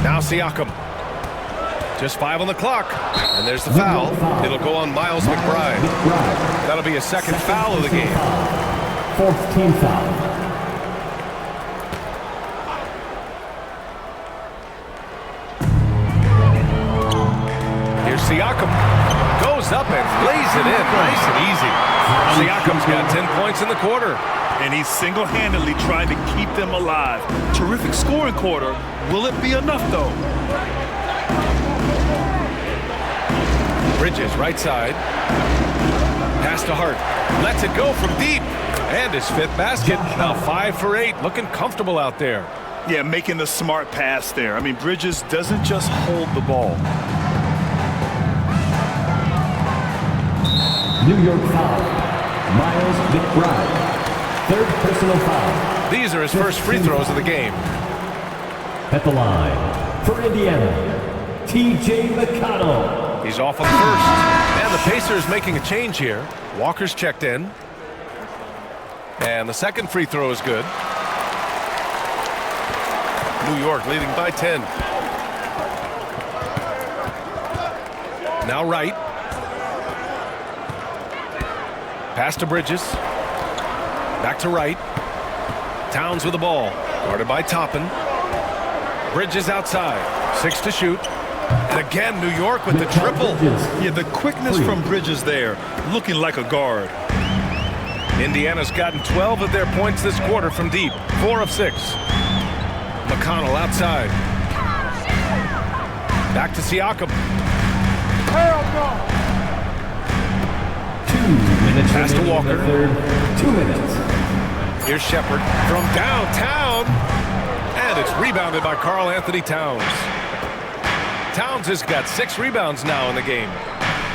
Now Siakam. Just 5 on the clock. And there's the foul. It'll go on Miles McBride. That'll be a second foul of the game. 4th team foul. Here's Siakam. Goes up and lays it in. Nice and easy. Siakam's got 10 points in the quarter. And he's single-handedly trying to keep them alive. Terrific scoring quarter. Will it be enough, though? Bridges, right side. Pass to Hart. Lets it go from deep. And his 5th basket. Now 5 for 8. Looking comfortable out there. Yeah, making the smart pass there. I mean, Bridges doesn't just hold the ball. New York foul. Miles McBride. 3rd personal foul. These are his first free throws of the game. At the line for Indiana, T.J. McConnell. He's off on the first. And the Pacers making a change here. Walker's checked in. And the second free throw is good. New York leading by 10. Now Wright. Pass to Bridges. Back to Wright. Towns with the ball. Guarded by Toppin. Bridges outside. 6 to shoot. And again, New York with the triple. Yeah, the quickness from Bridges there, looking like a guard. Indiana's gotten 12 of their points this quarter from deep. 4 of 6. McConnell outside. Back to Siakam. Hell no! 2 minutes. Pass to Walker. 2 minutes. Here's Shepherd from downtown. And it's rebounded by Karl Anthony Towns. Towns has got 6 rebounds now in the game.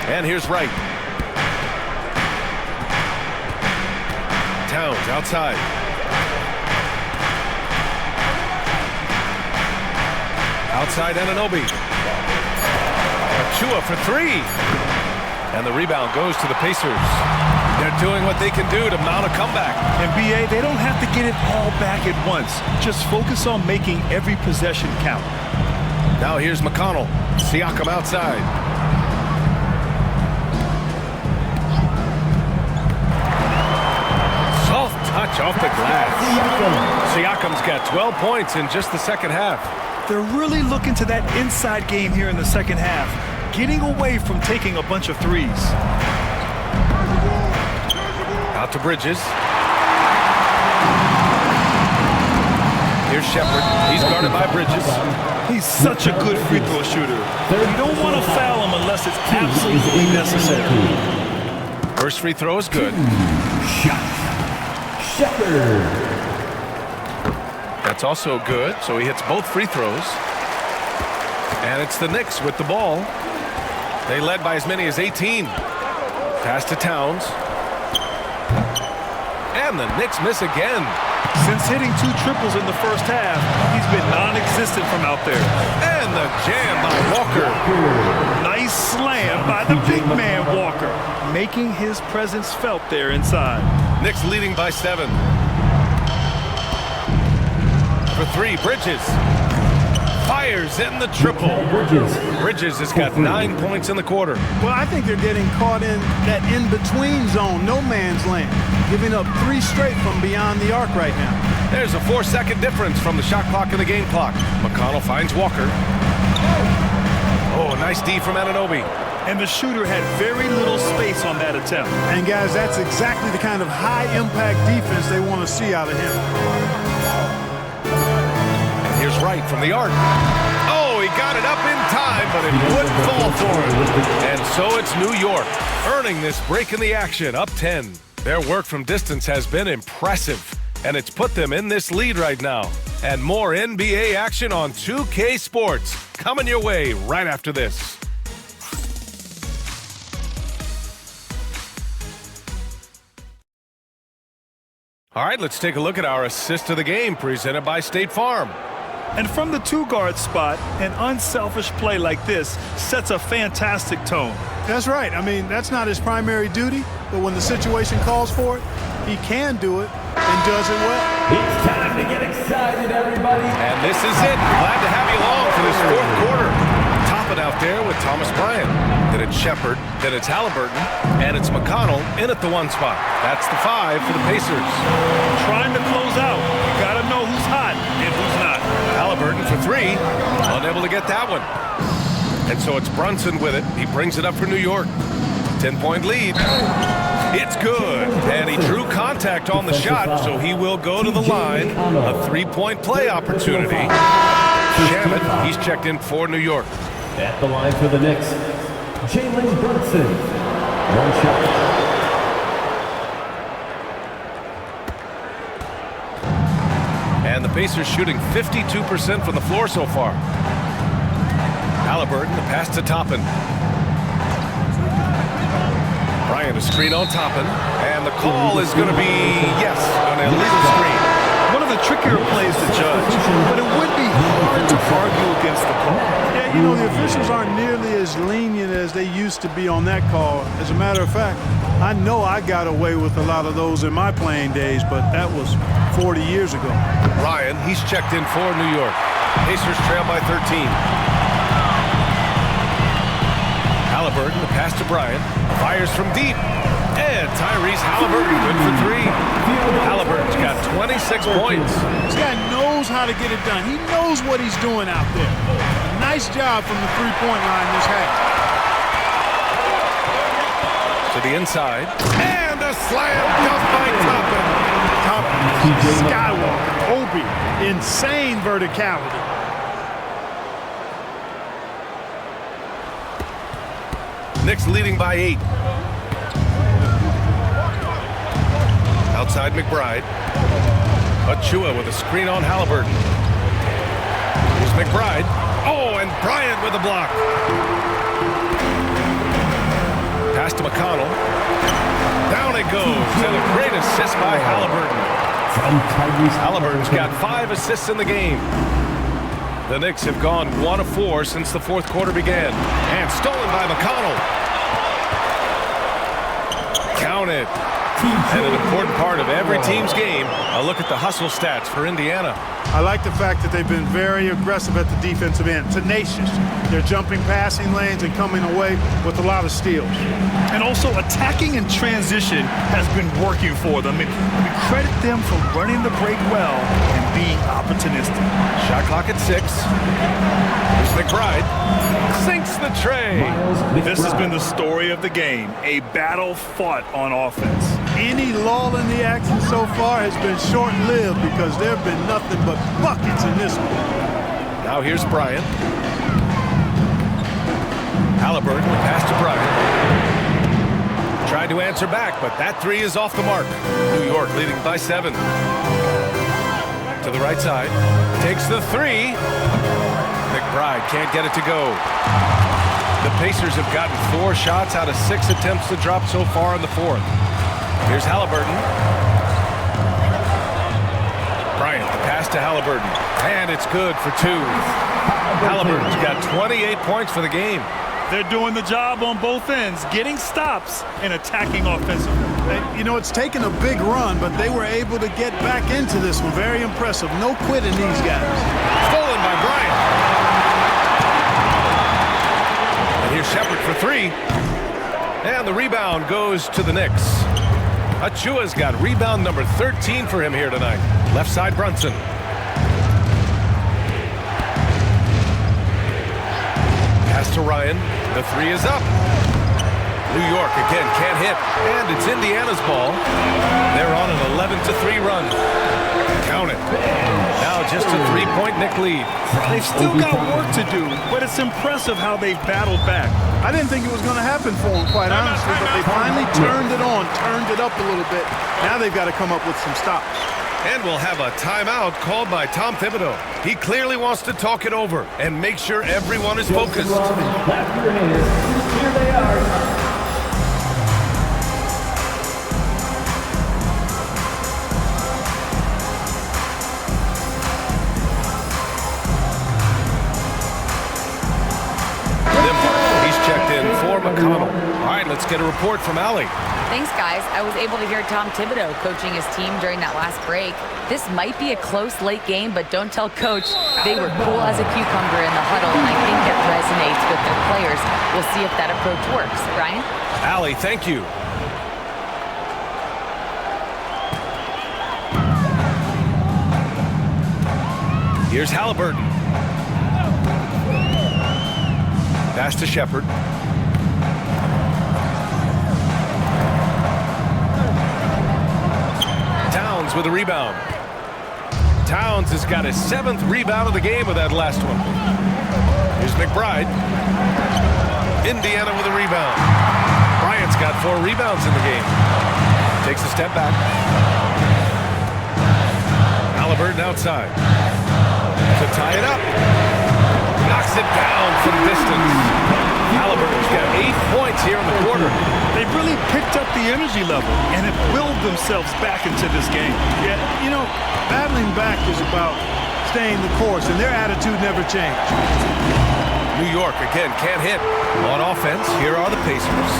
And here's Wright. Towns outside. Outside Anunoby. Achua for 3. And the rebound goes to the Pacers. They're doing what they can do to mount a comeback. And BA, they don't have to get it all back at once. Just focus on making every possession count. Now here's McConnell. Siakam outside. Soft touch off the glass. Siakam's got 12 points in just the second half. They're really looking to that inside game here in the second half, getting away from taking a bunch of threes. Out to Bridges. Here's Shepard. He's guarded by Bridges. He's such a good free throw shooter. You don't want to foul him unless it's absolutely necessary. First free throw is good. Shot. Shepard. That's also good, so he hits both free throws. And it's the Knicks with the ball. They led by as many as 18. Pass to Towns. And the Knicks miss again. Since hitting 2 triples in the first half, he's been non-existent from out there. And the jam by Walker. Nice slam by the big man Walker, making his presence felt there inside. Knicks leading by 7. For 3, Bridges. Fires in the triple. Bridges has got 9 points in the quarter. Well, I think they're getting caught in that in-between zone, no man's land, giving up 3 straight from beyond the arc right now. There's a 4-second difference from the shot clock and the game clock. McConnell finds Walker. Oh, nice D from Anunoby. And the shooter had very little space on that attempt. And guys, that's exactly the kind of high-impact defense they want to see out of him. Here's Wright from the arc. Oh, he got it up in time, but it wouldn't fall for him. And so it's New York, earning this break in the action, up 10. Their work from distance has been impressive, and it's put them in this lead right now. And more NBA action on 2K Sports coming your way right after this. All right, let's take a look at our assist of the game presented by State Farm. And from the 2-guard spot, an unselfish play like this sets a fantastic tone. That's right. I mean, that's not his primary duty, but when the situation calls for it, he can do it and does it well. It's time to get excited, everybody. And this is it. Glad to have you along for this 4th quarter. Top it out there with Thomas Bryant. Then it's Shepard, then it's Halliburton, and it's McConnell in at the 1 spot. That's the 5 for the Pacers. Trying to close out. You got to know who's hot and who's not. Halliburton for 3, unable to get that one. And so it's Brunson with it. He brings it up for New York. 10-point lead. It's good. And he drew contact on the shot, so he will go to the line. A 3-point play opportunity. Shamit, he's checked in for New York. At the line for the Knicks, Jalen Brunson. 1 shot. And the Pacers shooting 52% from the floor so far. Halliburton, the pass to Toppin. Bryant, a screen on Toppin. And the call is going to be, yes, an illegal screen. One of the trickier plays to judge, but it would be hard to argue against the call. Yeah, you know, the officials aren't nearly as lenient as they used to be on that call. As a matter of fact, I know I got away with a lot of those in my playing days, but that was 40 years ago. Ryan, he's checked in for New York. Pacers trail by 13. Halliburton, the pass to Bryant. Fires from deep. And Tyrese Halliburton, good for 3. Halliburton's got 26 points. This guy knows how to get it done. He knows what he's doing out there. A nice job from the 3-point line this half. To the inside. And a slam dunk by Toppin. Skywalker, Obi, insane verticality. Knicks leading by 8. Outside McBride. Achua with a screen on Halliburton. Here's McBride. Oh, and Bryant with a block. Pass to McConnell. Down it goes. And a great assist by Halliburton. Halliburton's got 5 assists in the game. The Knicks have gone 1 of 4 since the 4th quarter began. And stolen by McConnell. Count it. And an important part of every team's game, a look at the hustle stats for Indiana. I like the fact that they've been very aggressive at the defensive end, tenacious. They're jumping passing lanes and coming away with a lot of steals. And also attacking in transition has been working for them. And we credit them for running the break well and being opportunistic. Shot clock at 6. Here's McBride. Sinks the tray. This has been the story of the game, a battle fought on offense. any lull in the action so far has been short-lived because there have been nothing but buckets in this one. Now here's Bryant. Halliburton, pass to Bryant. Tried to answer back, but that three is off the mark. New York leading by 7. To the right side. Takes the three. McBride can't get it to go. The Pacers have gotten 4 shots out of 6 attempts to drop so far in the 4th. Here's Halliburton. Bryant, the pass to Halliburton. And it's good for 2. Halliburton's got 28 points for the game. They're doing the job on both ends, getting stops and attacking offensively. You know, it's taken a big run, but they were able to get back into this one. Very impressive. No quitting these guys. Stolen by Bryant. And here's Shepherd for 3. And the rebound goes to the Knicks. Achua's got rebound number 13 for him here tonight. Left side Brunson. Pass to Ryan. The 3 is up. New York again can't hit. And it's Indiana's ball. They're on an 11-3 run. Count it. Now just a 3-point Knick lead. They've still got work to do, but it's impressive how they've battled back. I didn't think it was going to happen for them, quite honestly, but they finally turned it on, turned it up a little bit. Now they've got to come up with some stops. And we'll have a timeout called by Tom Thibodeau. He clearly wants to talk it over and make sure everyone is focused. Clap your hands. Here they are. McConnell. All right, let's get a report from Allie. Thanks, guys. I was able to hear Tom Thibodeau coaching his team during that last break. This might be a close late game, but don't tell Coach. They were cool as a cucumber in the huddle, and I think it resonates with their players. We'll see if that approach works. Brian? Allie, thank you. Here's Halliburton. Pass to Shepherd. Towns with a rebound. Towns has got his 7th rebound of the game with that last one. Here's McBride. Indiana with a rebound. Bryant's got 4 rebounds in the game. Takes a step back. Halliburton outside. To tie it up. Knocks it down from distance. Halliburton's got 8 points here in the quarter. They've really picked up the energy level and have willed themselves back into this game. Yeah, you know, battling back is about staying the course, and their attitude never changed. New York again can't hit. On offense, here are the Pacers.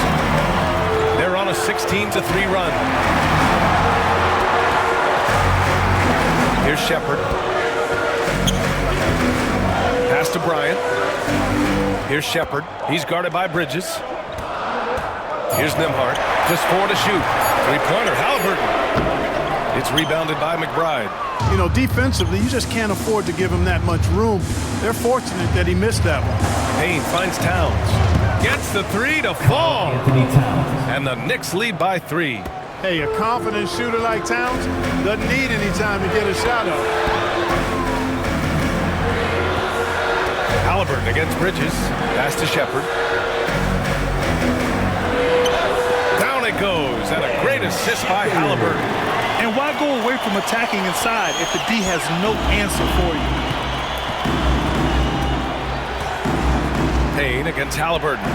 They're on a 16-3 run. Here's Shepherd. Pass to Bryant. Here's Shepherd. He's guarded by Bridges. Here's Nembhard. Just 4 to shoot. 3-pointer. Halliburton. It's rebounded by McBride. You know, defensively, you just can't afford to give him that much room. They're fortunate that he missed that one. Payne finds Towns. Gets the 3 to fall. And the Knicks lead by 3. Hey, a confident shooter like Towns doesn't need any time to get a shot up. Halliburton against Bridges. Pass to Shepherd. Down it goes. And a great assist by Halliburton. And why go away from attacking inside if the D has no answer for you? Payne against Halliburton.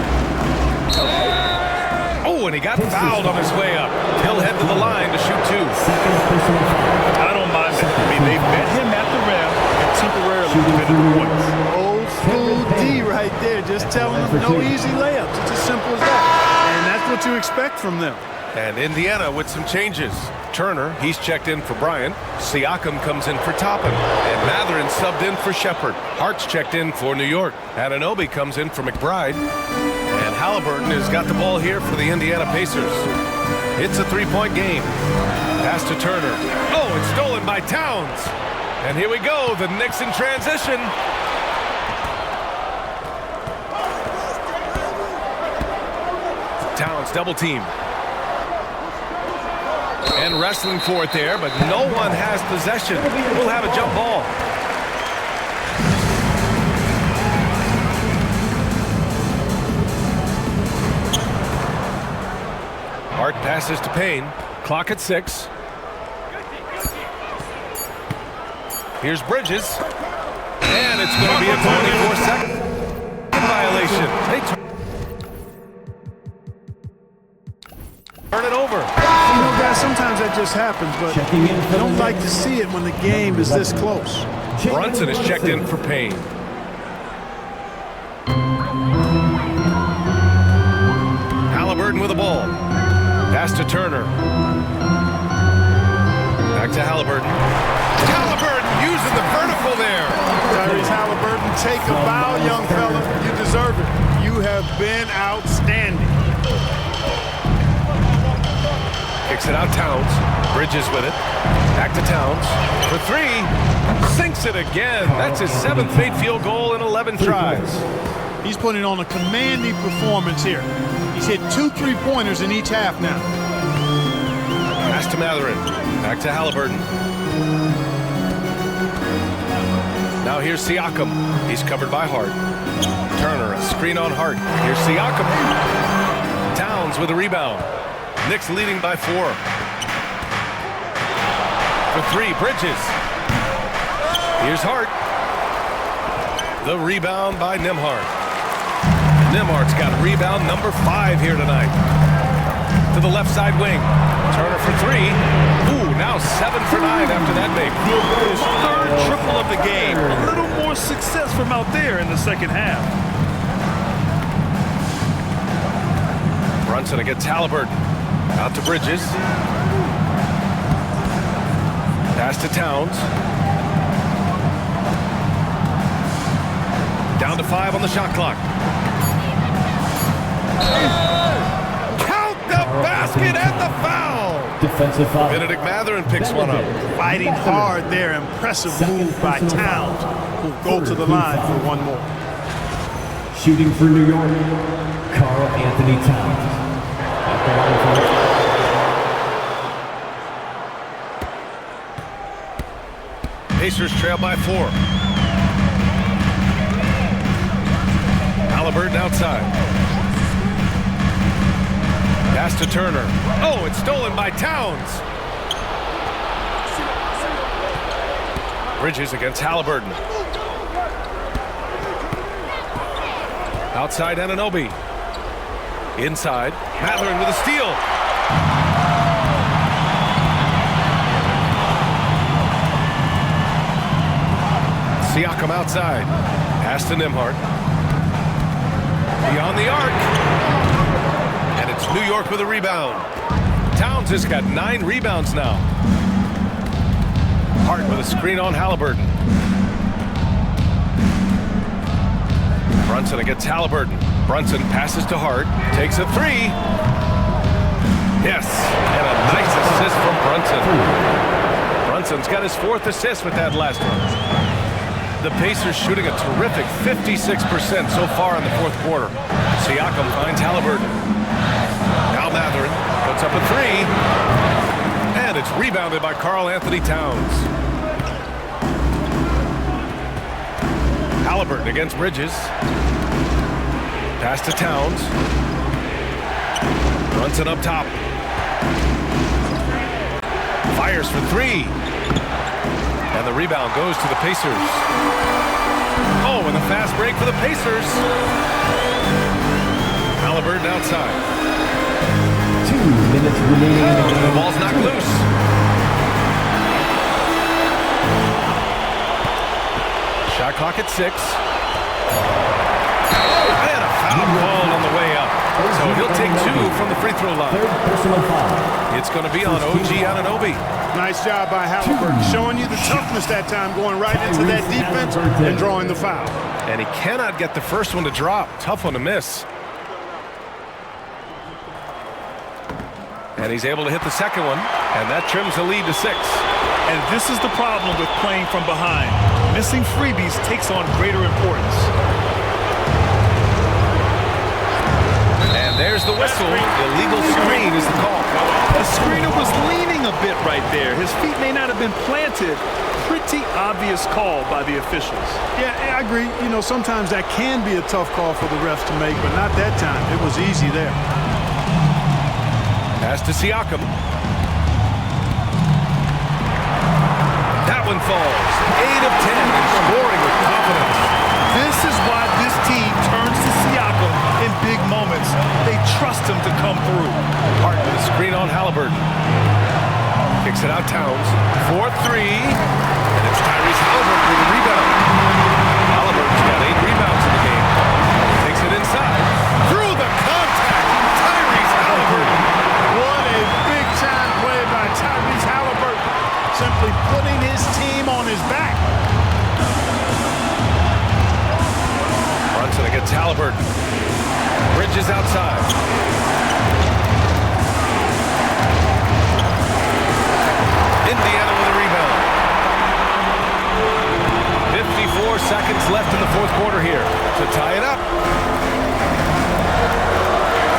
Oh, and he got fouled on his way up. He'll head to the line to shoot 2. I don't mind that. I mean, they met him at the rim and temporarily limited the points. Old school D right there, just telling them no easy layups. It's as simple as that. And that's what you expect from them. And Indiana with some changes. Turner, he's checked in for Bryant. Siakam comes in for Toppin. And Matherin subbed in for Shepherd. Hart's checked in for New York. Anunoby comes in for McBride. And Halliburton has got the ball here for the Indiana Pacers. It's a 3-point game. Pass to Turner. Oh, it's stolen by Towns. And here we go, the Knicks in transition. Towns double team. And wrestling for it there, but no one has possession. We'll have a jump ball. Hart passes to Payne. Clock at 6. Here's Bridges. And it's going to be a 24-second violation. They turn it over. You know, guys, sometimes that just happens, but I don't like to see it when the game is this close. Brunson is checked in for Payne. Halliburton with the ball. Pass to Turner. Back to Halliburton. Halliburton using the vertical there. Tyrese Halliburton, take a bow, young fella. You deserve it. You have been outstanding. Kicks it out, Towns. Bridges with it. Back to Towns for 3. Sinks it again. That's his 7th made field goal in 11 tries. He's putting on a commanding performance here. He's hit 2 3-pointers in each half now. Pass to Matherin. Back to Halliburton. Now here's Siakam. He's covered by Hart. Turner, a screen on Hart. Here's Siakam. Towns with a rebound. Knicks leading by 4. For 3, Bridges. Here's Hart. The rebound by Nembhard. Nembhard's got rebound number 5 here tonight. To the left side wing. Turner for 3. Ooh, now 7 for 9 after that make. His 3rd triple of the game. A little more success from out there in the second half. Brunson against Halliburton. Out to Bridges. Pass to Towns. Down to 5 on the shot clock. Count the basket and the foul. Defensive foul. Benedict Matherin picks one up. Fighting hard there. Impressive move by Towns, who'll go to the line for one more. Shooting for New York, Karl Anthony Towns. At the line for Pacers trail by 4. Halliburton outside. Pass to Turner. Oh, it's stolen by Towns. Bridges against Halliburton. Outside Anunoby. Inside. Matherin with a steal. Siakam outside. Pass to Nembhard. Beyond the arc. And it's New York with a rebound. Towns has got 9 rebounds now. Hart with a screen on Halliburton. Brunson against Halliburton. Brunson passes to Hart. Takes a 3. Yes. And a nice assist from Brunson. Brunson's got his 4th assist with that last one. The Pacers shooting a terrific 56% so far in the 4th quarter. Siakam finds Halliburton. Now Matherin puts up a 3. And it's rebounded by Karl Anthony Towns. Halliburton against Bridges. Pass to Towns. Brunson up top. Fires for 3. And the rebound goes to the Pacers. Oh, and a fast break for the Pacers. Halliburton outside. 2 minutes remaining in the game. The ball's knocked loose. Shot clock at 6. And a foul called on the way up. So he'll take 2 from the free throw line. 3rd personal foul. It's going to be on OG Anunoby. Nice job by Halliburton, showing you the toughness that time, going right into that defense and drawing the foul. And he cannot get the first one to drop. Tough one to miss. And he's able to hit the second one, and that trims the lead to 6. And this is the problem with playing from behind. Missing freebies takes on greater importance. And There's the whistle. Illegal screen is the call. The screener was leaning a bit right there. His feet may not have been planted. Pretty obvious call by the officials. Yeah, I agree. You know, sometimes that can be a tough call for the refs to make, but not that time. It was easy there. Pass to Siakam. That one falls. 8 of 10 and scoring with confidence. This is why this team turns to Siakam in big moments. They trust him to come through. Hart with a screen on Halliburton. Kicks it out Towns. 4-3. And it's Tyrese Halliburton with a rebound. Halliburton's got 8 rebounds in the game. Takes it inside. Through the contact. Tyrese Halliburton. What a big-time play by Tyrese Halliburton. Simply putting his team on his back. Brunson against Halliburton. Bridges outside. Indiana with a rebound. 54 seconds left in the fourth quarter here to tie it up.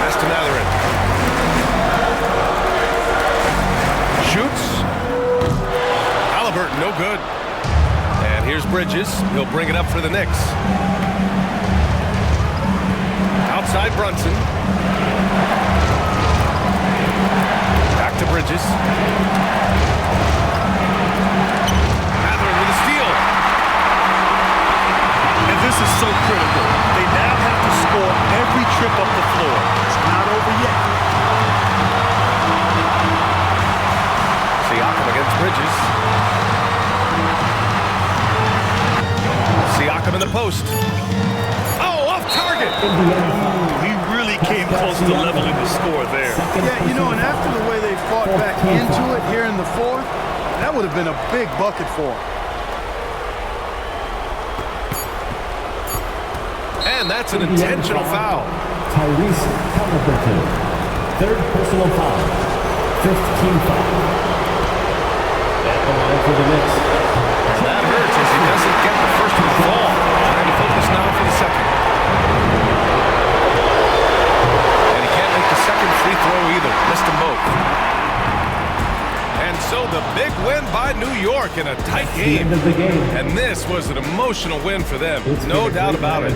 Pass to Mathurin. Shoots. Halliburton, no good. And here's Bridges. He'll bring it up for the Knicks. Outside Brunson. Back to Bridges. Mathurin with a steal. And this is so critical. They now have to score every trip up the floor. It's not over yet. Siakam against Bridges. Siakam in the post. Oh, off target. He really came close to leveling the score there. Yeah, you know, and after the way they fought back into it here in the fourth, that would have been a big bucket for him. And that's an intentional foul. Tyrese Halliburton. Third personal foul. Fifth team foul. At the line for the Knicks. That hurts as he doesn't get the first one fall. Trying to focus now for the second. And he can't make the second free throw either. Missed them both. And so the big win by New York in a tight game. And this was an emotional win for them. No doubt about it.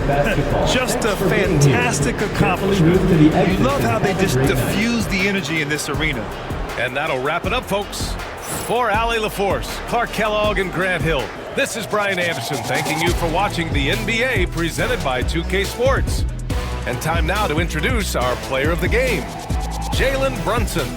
Just a fantastic accomplishment. You love how they just diffuse the energy in this arena. And that'll wrap it up, folks. For Allie LaForce, Clark Kellogg, and Grant Hill, this is Brian Anderson thanking you for watching the NBA presented by 2K Sports. And time now to introduce our player of the game, Jalen Brunson.